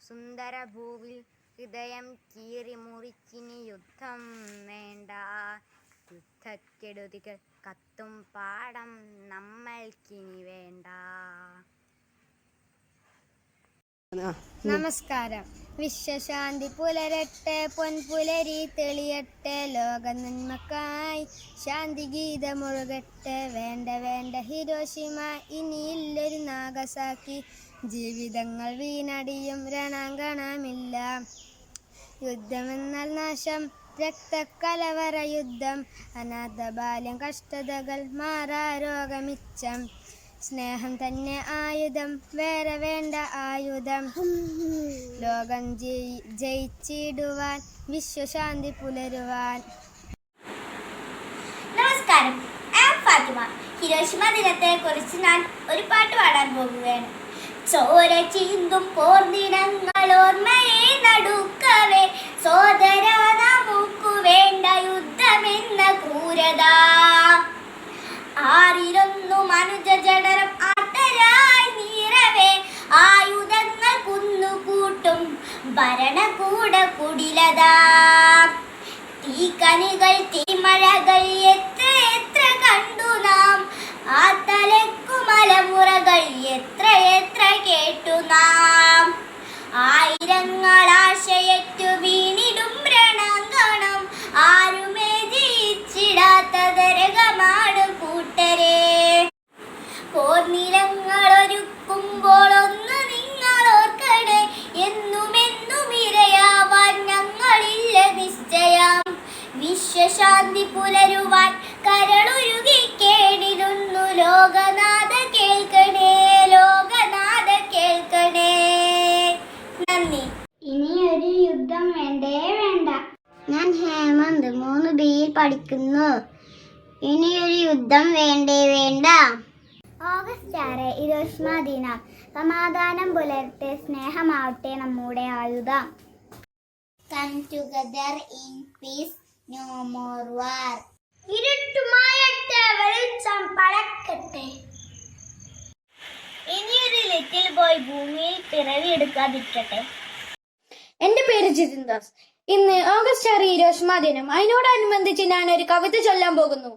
സുന്ദരഭൂവിൽ ഹൃദയം കീറി മുറിച്ചിനി യുദ്ധം വേണ്ട, യുദ്ധക്കെടുതികൾ കത്തും പാടം നമ്മൾക്കിനി വേണ്ട. നമസ്കാരം. വിശ്വശാന്തി പുലരട്ടെ, പൊൻപുലരി തെളിയട്ടെ, ലോക നന്മക്കായി ശാന്തി ഗീതമൊഴുകട്ടെ. വേണ്ട വേണ്ട ഹിരോഷിമ, ഇനിയില്ലൊരു നാഗസാക്കി, ജീവിതങ്ങൾ വീണടിയും രണാങ്കണമില്ല. യുദ്ധമെന്നാൽ നാശം, രക്തക്കലവറ യുദ്ധം, അനാഥ ബാല്യം കഷ്ടതകൾ, മാറാ രോഗമിച്ചം. സ്നേഹം തന്നെ ആയുധം, വേറെ വേണ്ട ആയുധം, ലോകം ജയിച്ചിടുവാൻ, വിശ്വശാന്തി പുലരുവാൻ. നമസ്കാരം, ഐ ആം ഫാത്തിമ. ഹിരോഷിമ ദിനത്തെ കുറിച്ച് ഞാൻ ഒരു പാട്ട് പാടാൻ പോകുകയാണ്. ചോര ചീന്തും പോർദിനങ്ങൾ ഓർമ്മയെ നടുക്കവേ, സോദര നമുക്കു വേണ്ട യുദ്ധമെന്ന ക്രൂരത. ആറിലൊന്നു മനുജജഠരം ആർത്തരായി നീറവേ, ആയുധങ്ങൾ കുന്നുകൂട്ടും ഭരണകൂട കുടിലത. തീക്കനികൾ തീമഴകൾ എത്ര എത്ര കണ്ടു നാം, ആ തലക്കു മലമുറകൾ എത്ര എത്ര കേട്ടു നാം. ആയിരങ്ങൾ ആശയറ്റു വീണിടും രണാങ്കണം, ആരുമേ ജയിച്ചിടാത്തതരകമാണ് കൂട്ടരെ. പോർനിലങ്ങൾ ഒരുക്കുമ്പോൾ ഒന്ന് നിങ്ങൾ ഓർക്കണേ, എന്നുമെന്നും ഇരയാവാൻ ഞങ്ങളില്ല നിശ്ചയം. വിശ്വശാന്തി പുലരുവാൻ കരളുരുകി കേണിടുന്നു, ലോകനാഥ കേൾക്കണേ, ലോകനാഥ കേൾക്കണേ. നന്ദി. ഇനിയൊരു യുദ്ധം വേണ്ടേ വേണ്ട. ഞാൻ ഹേമന്ത് 3Bയിൽ പഠിക്കുന്നു. ഇനിയൊരു യുദ്ധം വേണ്ടേ വേണ്ട. ഓഗസ്റ്റ് 6 ഹിരോഷിമ ദിനം. സമാധാനം പുലരട്ടെ, സ്നേഹമാവട്ടെ നമ്മുടെ ആയുധം. Come together in peace, no more war. ഇരുട്ടുമായട്ടെ, വെളിച്ചം പരക്കട്ടെ. ഇനിയൊരു ലിറ്റിൽ ബോയ് ഭൂമിയിൽ പിറവിയെടുക്കാതിരിക്കട്ടെ. എൻ്റെ പേര് ജിതിൻ ദാസ്. ഇന്ന് ഓഗസ്റ്റ് 6 ഹിരോഷിമ ദിനം. അതിനോടനുബന്ധിച്ച് ഞാൻ ഒരു കവിത ചൊല്ലാൻ പോകുന്നു.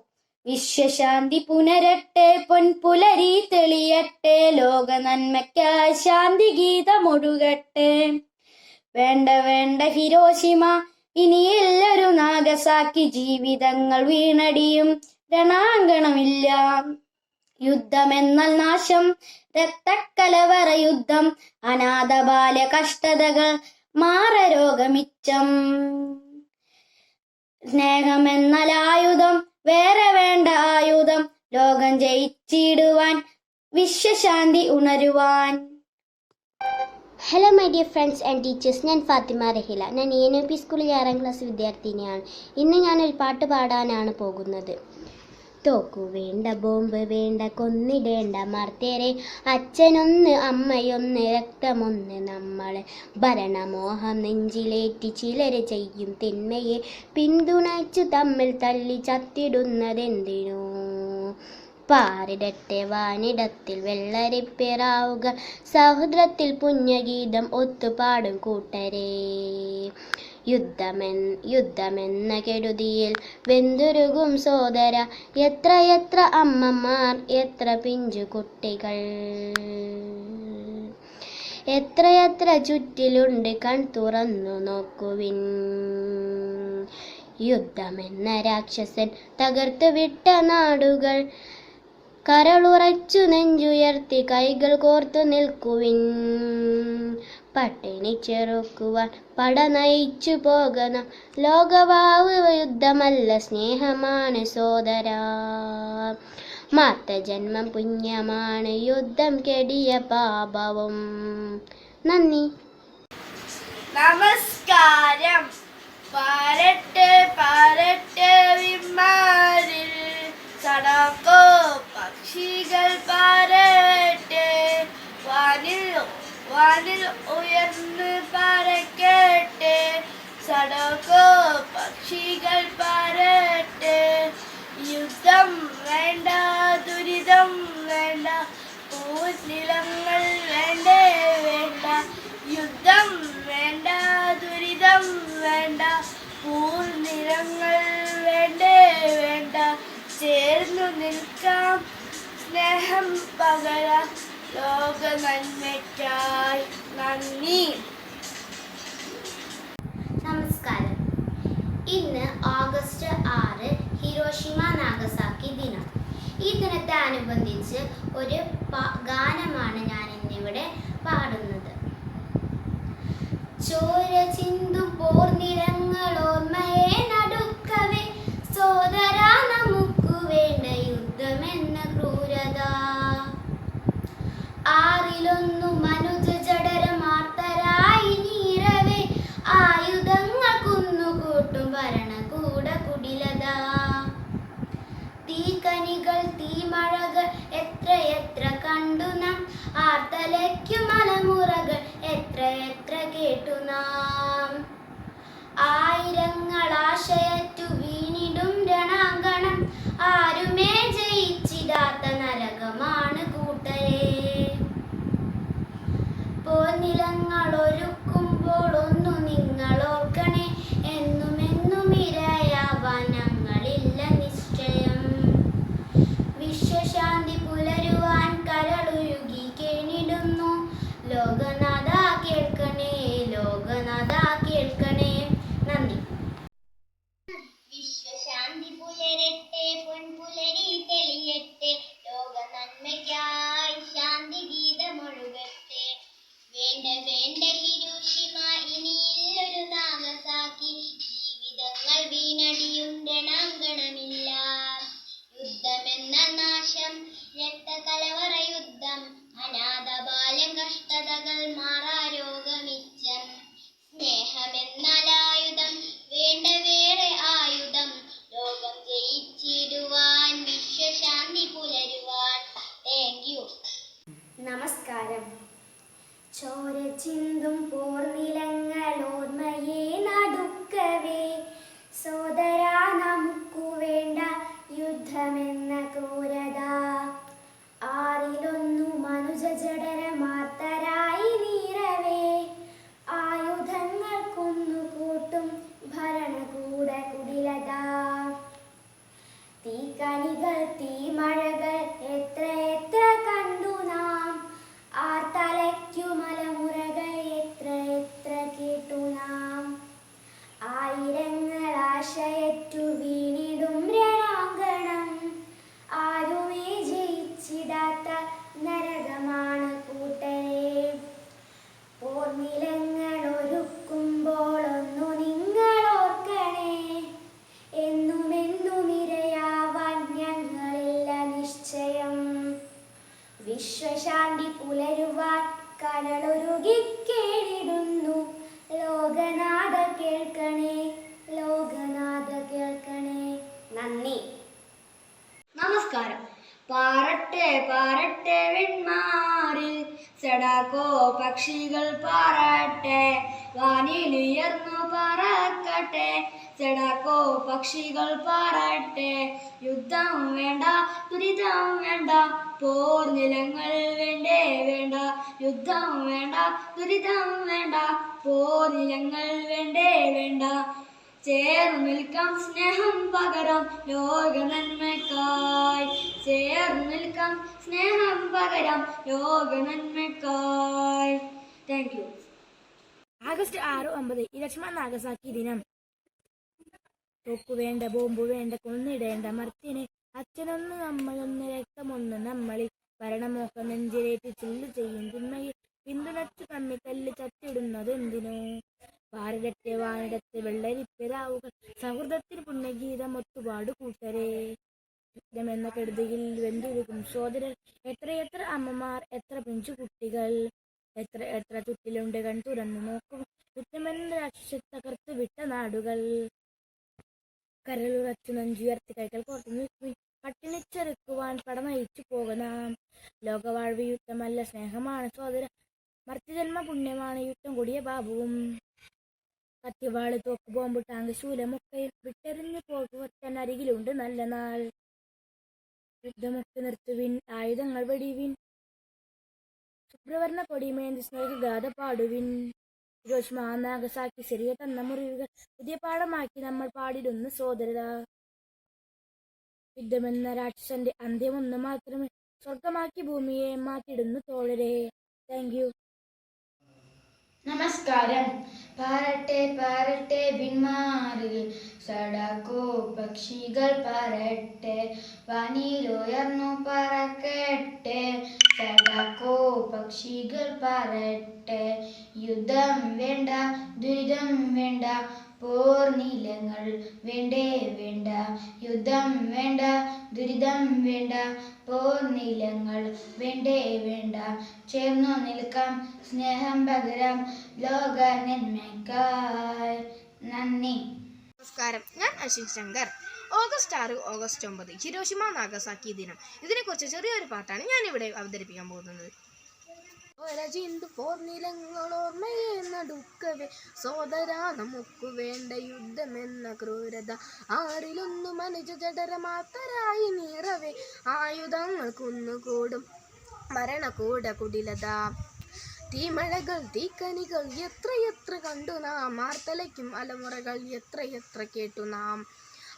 വിശ്വശാന്തി പുനരട്ടെ, പൊൻപുലരി തെളിയട്ടെ, ലോക നന്മയ്ക്കായി ശാന്തി ഗീതമൊഴുകട്ടെ. വേണ്ട വേണ്ട ഹിരോഷിമ, ഇനിയെല്ലൊരു നാഗസാക്കി, ജീവിതങ്ങൾ വീണടിയും രണാങ്കണമില്ല. യുദ്ധമെന്നാൽ നാശം, രക്തക്കലവറ യുദ്ധം, അനാഥ ബാല്യ കഷ്ടതകൾ, മാരരോഗമിച്ചം. സ്നേഹമെന്നാൽ ആയുധം, വേറെ വേണ്ട ആയുധം, ലോകം ജയിച്ചിടുവാൻ, വിശ്വശാന്തി ഉണരുവാൻ. Hello my dear friends and teachers, ഞാൻ ഫാത്തിമ റഹില. ഞാൻ ENOP സ്കൂളിൽ 6ാം ക്ലാസ് വിദ്യാർത്ഥിനിയാണ്. ഇന്ന് ഞാനൊരു പാട്ട് പാടാനാണ് പോകുന്നത്. തോക്കു വേണ്ട, ബോംബ് വേണ്ട, കൊന്നിടേണ്ട മർത്യരെ, അച്ഛനൊന്ന് അമ്മയൊന്ന് രക്തമൊന്ന് നമ്മളെ. ഭരണമോഹം നെഞ്ചിലേറ്റി ചിലര് ചെയ്യും തിന്മയെ പിന്തുണച്ചു തമ്മിൽ തല്ലി ചത്തിടുന്നതെന്തിനോ. പാരിടട്ടെ വാനിടത്തിൽ വെള്ളരിപ്പിറാവുക, സൗഹൃദത്തിൽ പുണ്യഗീതം ഒത്തുപാടും കൂട്ടരെ. യുദ്ധമെന്ന കെടുതിയിൽ വെന്തുരുകും സോദര, എത്ര എത്ര അമ്മമാർ, എത്ര പിഞ്ചു കുട്ടികൾ, എത്രയെത്ര ചുറ്റിലുണ്ട്, കൺ തുറന്നു നോക്കുവിൻ. യുദ്ധമെന്ന രാക്ഷസൻ തകർത്തു വിട്ട നാടുകൾ, കരളുറച്ചു നെഞ്ചുയർത്തി കൈകൾ കോർത്തു നിൽക്കുവിൻ. പട്ടിണി ചെറുക്കുവാൻ പട നയിച്ചു പോകണം. ലോകവാവ് യുദ്ധമല്ല സ്നേഹമാണ് സോദരാ. മാർത്തജന്മം പുണ്യമാണ് യുദ്ധം കെടിയ പാപവും. നന്ദി. നമസ്കാരം. പാരട്ടെ പാരട്ടെ വിമാനിൽ സടക്കോ പക്ഷികൾ പാരട്ടെ. വാനിൽ വാനിൽ ഉയർന്ന് പറക്കട്ടെ. സടക്കോ പക്ഷികൾ പാരട്ടെ. യുദ്ധം വേണ്ട ദുരിതം വേണ്ട പൂനിലങ്ങൾ വേണ്ടേ വേണ്ട. യുദ്ധം വേണ്ട ദുരിതം വേണ്ട പൂനിലങ്ങൾ വേണ്ടേ വേണ്ട. ചേർന്നു നിൽക്കാം സ്നേഹം പകരാം ലോക നന്മയ്ക്കായി. നന്ദി. നമസ്കാരം. ഇന്ന് ഓഗസ്റ്റ് 6 ഹിരോഷിമ നാഗസാക്കി ദിനം. ഈ ദിനത്തെ അനുബന്ധിച്ച് ഒരു ഗാനമാണ് ഞാൻ ഇന്നിവിടെ പാടുന്നത്. ചോര ചിന്തും പോർനിരങ്ങൾ ഓർമ്മയെ നടുക്കവേ സോദരാ നമുക്കു വേണ്ട യുദ്ധമെന്ന ക്രൂരത. ആറിലൊന്നു മനുജ ജഡരമാർത്തരായി നീരവേ ആയുധങ്ങൾ കുന്നുകൂട്ടും ഭരണകൂട കുടിലത. തീക്കനികൾ തീമഴകൾ എത്ര എത്ര കണ്ടു നാം. ആർത്തലയ്ക്കു മലമുറകൾ എത്ര എത്ര കേട്ടു നാം. ആയിരങ്ങൾ ആശയറ്റു വീണിടും രണാങ്കണം. ആരുമേ ജയിച്ചിടാത്ത നരകമാണ് കൂട്ടരെ. പോർനിലങ്ങൾ ഒരുക്കുമ്പോൾ ഒന്നു നിങ്ങൾ ഓർക്കണേ. എന്നുമെന്നും ഇരയാവാൻ ഞങ്ങളില്ല നിശ്ചയം. വിശ്വശാന്തി പുലരുവാൻ കരളുരുകി കേണിടുന്നു. ലോകനാഥ കേൾക്കണേ ലോകനാഥ കേൾക്കണേ. നന്ദി. വിശ്വശാന്തി പുലരട്ടെ പൊൻപുലരി തെളിയട്ടെ. ലോക നന്മയ്ക്കായി ശാന്തി ഗീതമൊഴുകട്ടെ. വേണ്ട വേണ്ട ഹിരോഷിമ ഇനിയില്ലൊരു നാഗസാക്കി. ജീവിതങ്ങൾ വീണടിയും രണാങ്കണമില്ല. യുദ്ധമെന്ന നാശം രക്തകലവറ യുദ്ധം. അനാഥബാല്യം കഷ്ടതകൾ മാറാ രോഗമിച്ചം. സ്നേഹമെന്നാൽ ആയുധം വേണ്ട വേറെ ആയുധം. ലോകം ജയിച്ചിടുവാൻ വിശ്വശാന്തി പുലരുവാൻ. Thank you. നമസ്കാരം. ചോര ചിന്തും പോർനിലങ്ങൾ ഓർമ്മയെ നടുക്കവേ സോദരാ നമുക്കു വേണ്ട യുദ്ധമെന്ന ക്രൂരത. ആറിലൊന്നു മനുജ ജഡരമാർത്തരായി നീരവേ ആയുധങ്ങൾ കുന്നുകൂട്ടും ഭരണകൂട കുടിലത. തീക്കണികൾ തീമഴകൾ എത്ര എത്ര കണ്ടു നാം. ആർത്തലയ്ക്കു മലമുറകൾ എത്ര എത്ര കേട്ടു നാം. ആയിരങ്ങൾ ആശയറ്റു വീണിടും രണാങ്കണം. ആരുമേ ജയിച്ചിടാത്ത നരകമാണ് കൂട്ടരെ. പോർനിലങ്ങൾ ഒരുക്കുമ്പോൾ ഒന്നു നിങ്ങൾ ഓർക്കണേ. എന്നുമെന്നും ഇരയാവാൻ ഞങ്ങളില്ല നിശ്ചയം. വിശ്വശാന്തി പുലരുവാൻ കരളുരുകി കേണിടുന്നു. ലോകനാഥ കേൾക്കണേ ലോകനാഥ കേൾക്കണേ. നന്ദി. നമസ്കാരം. പാറട്ടെ പാറട്ടെ വെൺമാറിൽ സടാക്കോ പക്ഷികൾ പാറട്ടെ. വാനിലുയർന്നു പറക്കട്ടെ. സടാക്കോ പക്ഷികൾ പാറട്ടെ. യുദ്ധം വേണ്ട ദുരിതം വേണ്ട പോർനിലങ്ങൾ വേണ്ടേ വേണ്ട. യുദ്ധം വേണ്ട ദുരിതം വേണ്ട പോർനിലങ്ങൾ വേണ്ടേ വേണ്ട. ചേർന്നു നിൽക്കാം സ്നേഹം പകരം ലോക നന്മയ്ക്കായി. ചേർന്നു നിൽക്കാം സ്നേഹം പകരം ലോക നന്മയ്ക്കായി. Thank you. August 6, 9 Hiroshima Nagasaki ദിനം. തോക്കു വേണ്ട ബോംബ് വേണ്ട കൊന്നിടേണ്ട മർത്യനെ. അച്ഛനൊന്ന് അമ്മയൊന്ന് രക്തമൊന്ന് മോഹം നെഞ്ചിലേറ്റ് ചില്ലു ചെയ്യും തിന്മയിൽ പിന്തുണച്ചു തമ്മി തല്ലി ചത്തിടുന്നത് എന്തിനോ? ഭാരതത്തെ വാനിടത്തെ വെള്ളരിപ്പിറാവുകൾ സൗഹൃദത്തിന് പുണ്യഗീതം ഒത്തുപാടു കൂട്ടരെ. യുദ്ധമെന്ന കെടുതിയിൽ വെന്തുരുകും സോദരർ, എത്രയെത്ര അമ്മമാർ, എത്ര പിഞ്ചു കുട്ടികൾ, എത്ര എത്ര ചുറ്റിലുണ്ട് കൺ തുറന്നു നോക്കും യുദ്ധമെന്ന രാക്ഷസ തകർത്തു വിട്ട നാടുകൾ. കരളുറച്ചു നെഞ്ചുയർത്തി കൈകൾ കോർത്തു നിൽക്കും പട്ടിണിച്ചെറുക്കുവാൻ പട നയിച്ചു പോകനാം. ലോകവാഴ്വ് യുദ്ധമല്ല സ്നേഹമാണ് സോദര, മർത്യജന്മ പുണ്യമാണ് യുദ്ധം കൊടിയ ബാബുവും. കത്തിവാള് തോക്ക് ബോംബ് ടാങ്ക് ശൂലമൊക്കെ വിട്ടെറിഞ്ഞു പോകുവത്തൻ അരികിലുണ്ട് നല്ല നാൾ. യുദ്ധമൊക്കെ നിർത്തുവിൻ, ആയുധങ്ങൾ വെടിവിൻ, ശുഭ്രവർണ്ണ കൊടിമേന്തി സ്നേഹഗാഥ പാടുവിൻ. ഹിരോഷിമ നാഗസാക്കി ശരിയ തന്ന മുറിവുകൾ പുതിയ പാഠമാക്കി നമ്മൾ പാടിടുന്ന സോദരത. യുദ്ധമെന്ന രാക്ഷസന്റെ അന്ത്യമൊന്ന് മാത്രമേ സ്വർഗമാക്കി ഭൂമിയെ മാറ്റിടുന്നു തോഴരെ. Thank you. നമസ്കാരം. പാറട്ടെ പാറട്ടെ വിൺമാറിൽ സടക്കോ പക്ഷികൾ പാറട്ടെ, വാനിലുയർന്നു പറക്കട്ടെ സടക്കോ പക്ഷികൾ പാറട്ടെ. യുദ്ധം വേണ്ട ദുരിതം വേണ്ട പോർനിലങ്ങൾ വേണ്ടേ വേണ്ട. യുദ്ധം വേണ്ട ദുരിതം വേണ്ട പോർനിലങ്ങൾ വേണ്ടേ വേണ്ട. ചേർന്നു നിൽക്കാം സ്നേഹം പകരാം ലോക നന്മയ്ക്കായി. നന്ദി. നമസ്കാരം, ഞാൻ Ashwin Shankar. August 6 August 9 Hiroshima Nagasaki ദിനം. ഇതിനെക്കുറിച്ച് ചെറിയൊരു പാട്ടാണ് ഞാനിവിടെ അവതരിപ്പിക്കാൻ പോകുന്നത്. ഒരചിന്തു പോർനിലങ്ങളോർമ്മയെ നടുക്കവേ സോദരാ നമുക്കു വേണ്ട യുദ്ധമെന്ന ക്രൂരത. ആറിലൊന്നു മനുജ ജഡരമാത്തരായി നീറവേ ആയുധങ്ങൾ കുന്നുകൂടും മരണകൂട കുടിലത. തീമഴകൾ തീക്കനികൾ എത്രയെത്ര കണ്ടു നാം, ആർത്തലയ്ക്കും അലമുറകൾ എത്രയെത്ര കേട്ടു നാം.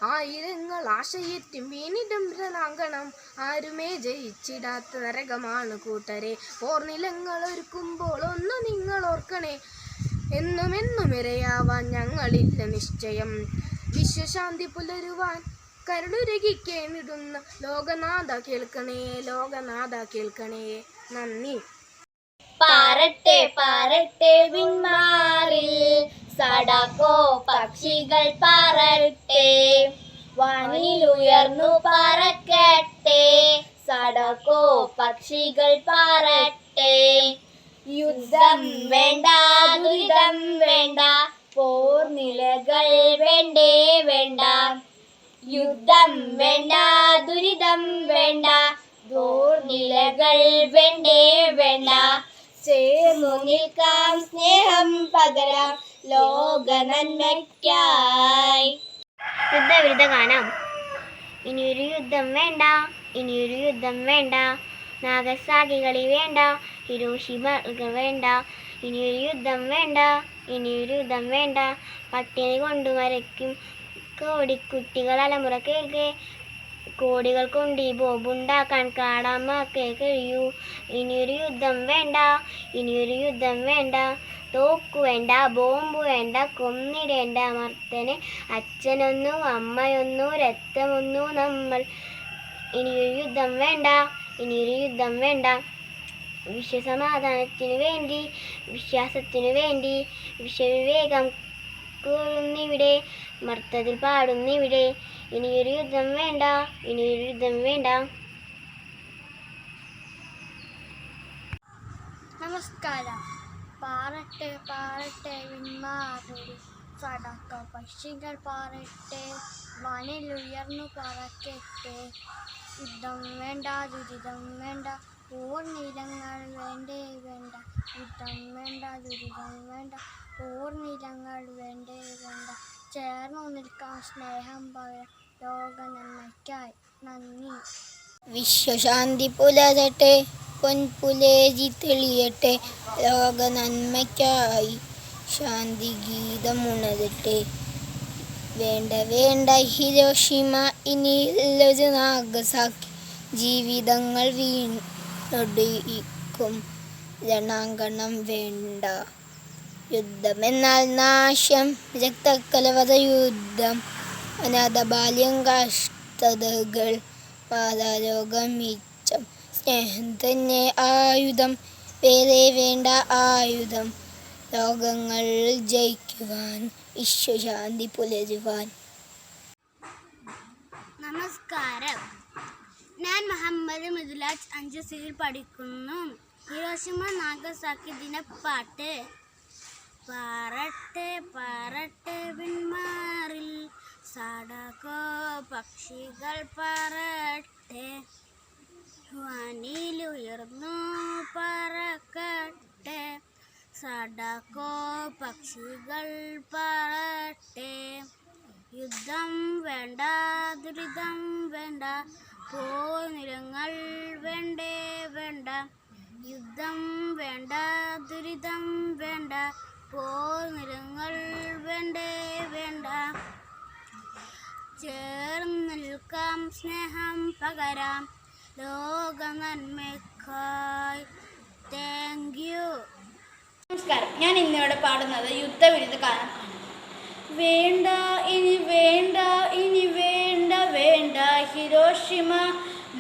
ആയിരങ്ങൾ ആശയറ്റും വീണിടും രണാങ്കണം, ആരുമേ ജയിച്ചിടാത്ത നരകമാണ് കൂട്ടരെ. പോർനിലങ്ങൾ ഒരുക്കുമ്പോൾ ഒന്ന് നിങ്ങൾ ഓർക്കണേ, എന്നുമെന്നും ഇരയാവാൻ ഞങ്ങളില്ല നിശ്ചയം. വിശ്വശാന്തി പുലരുവാൻ കരുളുരുകിക്കേണിടുന്ന ലോകനാഥ കേൾക്കണേ, ലോകനാഥ കേൾക്കണേ. നന്ദി. പാറട്ടെ പാറട്ടെ വിൺമാറിൽ സടക്കോ പക്ഷികൾ പാറട്ടെ, വാനിലുയർന്നു പറക്കട്ടെ സടക്കോ പക്ഷികൾ പാറട്ടെ. യുദ്ധം വേണ്ട ദുരിതം വേണ്ട പോർനിലകൾ വേണ്ടേ വേണ്ട. യുദ്ധം വേണ്ട ദുരിതം വേണ്ട പോർനിലകൾ വേണ്ടേ വേണ്ട. ചേർന്നു നിൽക്കാം സ്നേഹം പകരാം ലോക നന്മയ്ക്കായി. യുദ്ധവിരുദ്ധ ഗാനം. ഇനിയൊരു യുദ്ധം വേണ്ട, ഇനിയൊരു യുദ്ധം വേണ്ട, നാഗസാക്കികളി വേണ്ട, ഹിരോഷിമ വേണ്ട. ഇനിയൊരു യുദ്ധം വേണ്ട, ഇനിയൊരു യുദ്ധം വേണ്ട, പട്ടിണി കൊണ്ടു മരയ്ക്കും കോടിക്കുട്ടികൾ അലമുറ കേൾക്കെ. കോടികൾ കൊണ്ട് ഈ ബോംബുണ്ടാക്കാൻ കാടാമാക്കേ കഴിയൂ. ഇനിയൊരു യുദ്ധം വേണ്ട, ഇനിയൊരു യുദ്ധം വേണ്ട, തോക്ക് വേണ്ട ബോംബ് വേണ്ട, കൊന്നിടേണ്ട മർത്തനെ അച്ഛനൊന്നു അമ്മയൊന്നു രക്തമൊന്നു നമ്മൾ. ഇനിയൊരു യുദ്ധം വേണ്ട, ഇനിയൊരു യുദ്ധം വേണ്ട, വിശ്വസമാധാനത്തിനു വേണ്ടി വിശ്വാസത്തിനു വേണ്ടി വിശ്വവിവേകം കൂറുന്നിവിടെ മർത്തത്തിൽ പാടുന്നിവിടെ. ഇനിയൊരു യുദ്ധം വേണ്ട, ഇനിയൊരു യുദ്ധം വേണ്ട. നമസ്കാരം. പാറട്ടെ പാറട്ടെ വിൺമാറിൽ സടക്ക പക്ഷികൾ പാറട്ടെ, വാനിലുയർന്നു പറക്കട്ടെ. യുദ്ധം വേണ്ട ദുരിതം വേണ്ട പോർനിലങ്ങൾ വേണ്ടേ വേണ്ട. യുദ്ധം വേണ്ട ദുരിതം വേണ്ട പോർനിലങ്ങൾ വേണ്ടേ വേണ്ട. ചേർന്നു നിൽക്കാം സ്നേഹം പകരം ലോക നന്മയ്ക്കായി. നന്ദി. വിശ്വശാന്തി പുലരട്ടെ പൊൻപുലേജി തെളിയട്ടെ, ലോക നന്മയ്ക്കായി ശാന്തി ഗീതം ഉണരട്ടെ. വേണ്ട വേണ്ട ഹിരോഷിമ ഇനിയൊരു നാഗസാക്കി, ജീവിതങ്ങൾ വീണൊടുക്കും രണാങ്കണം വേണ്ട. യുദ്ധമെന്നാൽ നാശം രക്തക്കലവറ യുദ്ധം, അനാഥ ബാല്യം കഷ്ടതകൾ മാതാരോഗം മിച്ചം. തന്നെ ആയുധം, വേറെ വേണ്ട ആയുധം, ലോകങ്ങൾ ജയിക്കുവാൻ, വിശ്വശാന്തി പുലരുവാൻ. നമസ്കാരം, ഞാൻ മുഹമ്മദ് മിദ്ലാജ് 5C പഠിക്കുന്നു. Hiroshima Nagasaki ദിനപ്പാട്ട്. പാറട്ടെ പാറട്ടെ വിൺമാറിൽ സടകോ പക്ഷികൾ പറട്ടെ, വാനിലുയർന്നു പറക്കട്ടെ, സടകോ പക്ഷികൾ പറട്ടെ. യുദ്ധം വേണ്ട, ദുരിതം വേണ്ട, പോർനിലങ്ങൾ വേണ്ടേ വേണ്ട. യുദ്ധം വേണ്ട, ദുരിതം വേണ്ട, പോർനിലങ്ങൾ വേണ്ടേ വേണ്ട. ചേർന്ന് നിൽക്കാം, സ്നേഹം പകരാം, ലോക നന്മയ്ക്കായി. Thank you. നമസ്കാരം, ഞാൻ ഇന്നിവിടെ പാടുന്നത് യുദ്ധവിരുദ്ധ ഗാനം ആണ്. വേണ്ട ഇനി വേണ്ട, ഇനി വേണ്ട വേണ്ട, ഹിരോഷിമ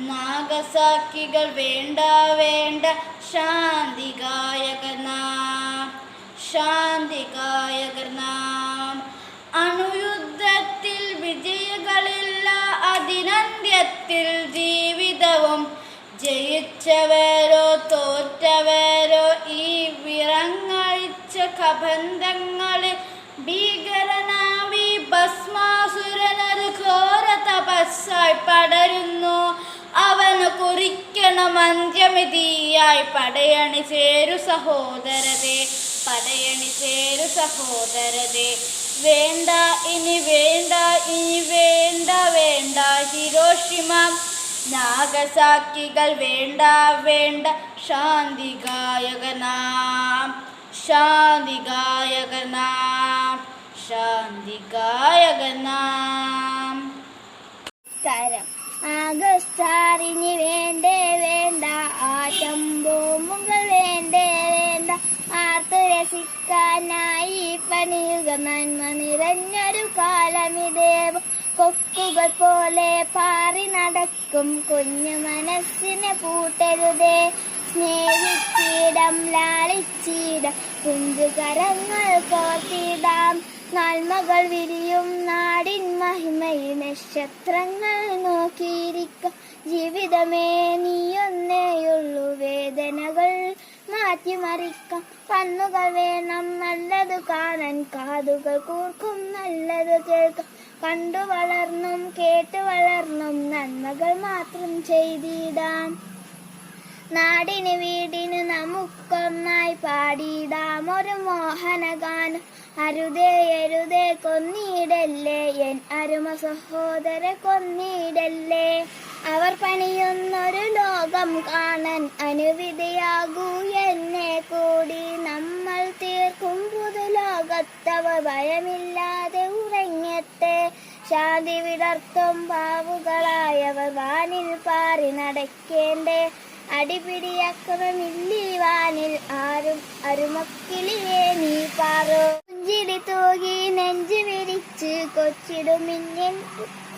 നാഗസാക്കികൾ വേണ്ട വേണ്ട, ശാന്തി ഗായകർ നാം, ശാന്തി ഗായകർ നാം. അണുയുദ്ധത്തിൽ വിജയികളില്ല, അതിനന്ത്യത്തിൽ ജീവിതവും, ജയിച്ചവരോ തോറ്റവരോ ഈ വിറങ്ങഴിച്ച കബന്ധങ്ങളിൽ. ഭീകരനാവി ഭസ്മാസുരനൊരു ഘോര തപസ്സായി പടരുന്നു, അവന് കുറിക്കണം അന്ത്യമിതിയായി. പടയണി ചേരു സഹോദരരെ, പടയണി ചേരു സഹോദരരെ. വേണ്ട ഇനി വേണ്ട, ഇനി വേണ്ട വേണ്ട, ഹിരോഷിമ നാഗസാക്കികൾ വേണ്ട വേണ്ട, ശാന്തി ഗായകർ നാം, ശാന്തി ഗായകർ നാം, ശാന്തി ഗായകർ നാം. നമസ്കാരം. ആഗസ്റ്റാറിന് വേണ്ടേ വേണ്ട, ആശംബോമുകൾ വേണ്ടേ വേണ്ട, ആർത്തു രസിക്കാനായി പണിയുക നന്മ നിറഞ്ഞൊരു കാലമിതേവോ. കൊക്കുകൾ പോലെ പാറി നടക്കും കുഞ്ഞു മനസ്സിനെ പൂട്ടരുതേ, സ്നേഹിച്ചിടം ലാളിച്ചിടം കുഞ്ചുകരങ്ങൾ കോർത്തിടാം. നന്മകൾ വിരിയും നാടിൻ മഹിമയിൽ നക്ഷത്രങ്ങൾ നോക്കിയിരിക്കാം. ജീവിതമേ നീയൊന്നേയുള്ളൂ, വേദനകൾ മാറ്റിമറിക്കാം. കണ്ണുകൾ വേണം നല്ലത് കാണാൻ, കാതുകൾ കൂർക്കും നല്ലത് കേൾക്കാം. കണ്ടു വളർന്നും കേട്ടു വളർന്നും നന്മകൾ മാത്രം ചെയ്തിടാം. നാടിന് വീടിന് നമുക്കൊന്നായി പാടിയിടാം ഒരു മോഹനഗാനം. അരുതേ അരുതേ കൊന്നിടല്ലേ, എൻ അരുമ സഹോദര കൊന്നിടല്ലേ. അവർ പണിയുന്നൊരു ലോകം കാണാൻ അനുവിധിയാകൂ എന്നെ കൂടി. നമ്മൾ തീർക്കും പുതുലോകത്തവർ ഭയമില്ലാതെ ഉറങ്ങട്ടെ. ശാന്തി വിടർത്തും പാവുകളായവർ വാനിൽ പാറി നടക്കേണ്ടേ. അടിപിടിയക്രമില്ലി വാനിൽ ആരും അരുമക്കിളിയേ നീ പാറോ. പുഞ്ചിരി തൂകി നെഞ്ചു വിരിച്ച് കൊച്ചിടുമിന്നിൻ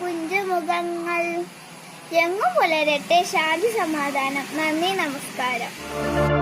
കുഞ്ചുമുഖങ്ങൾ. എങ്ങും പുലരട്ടെ ശാന്തി സമാധാനം. നന്ദി, നമസ്കാരം.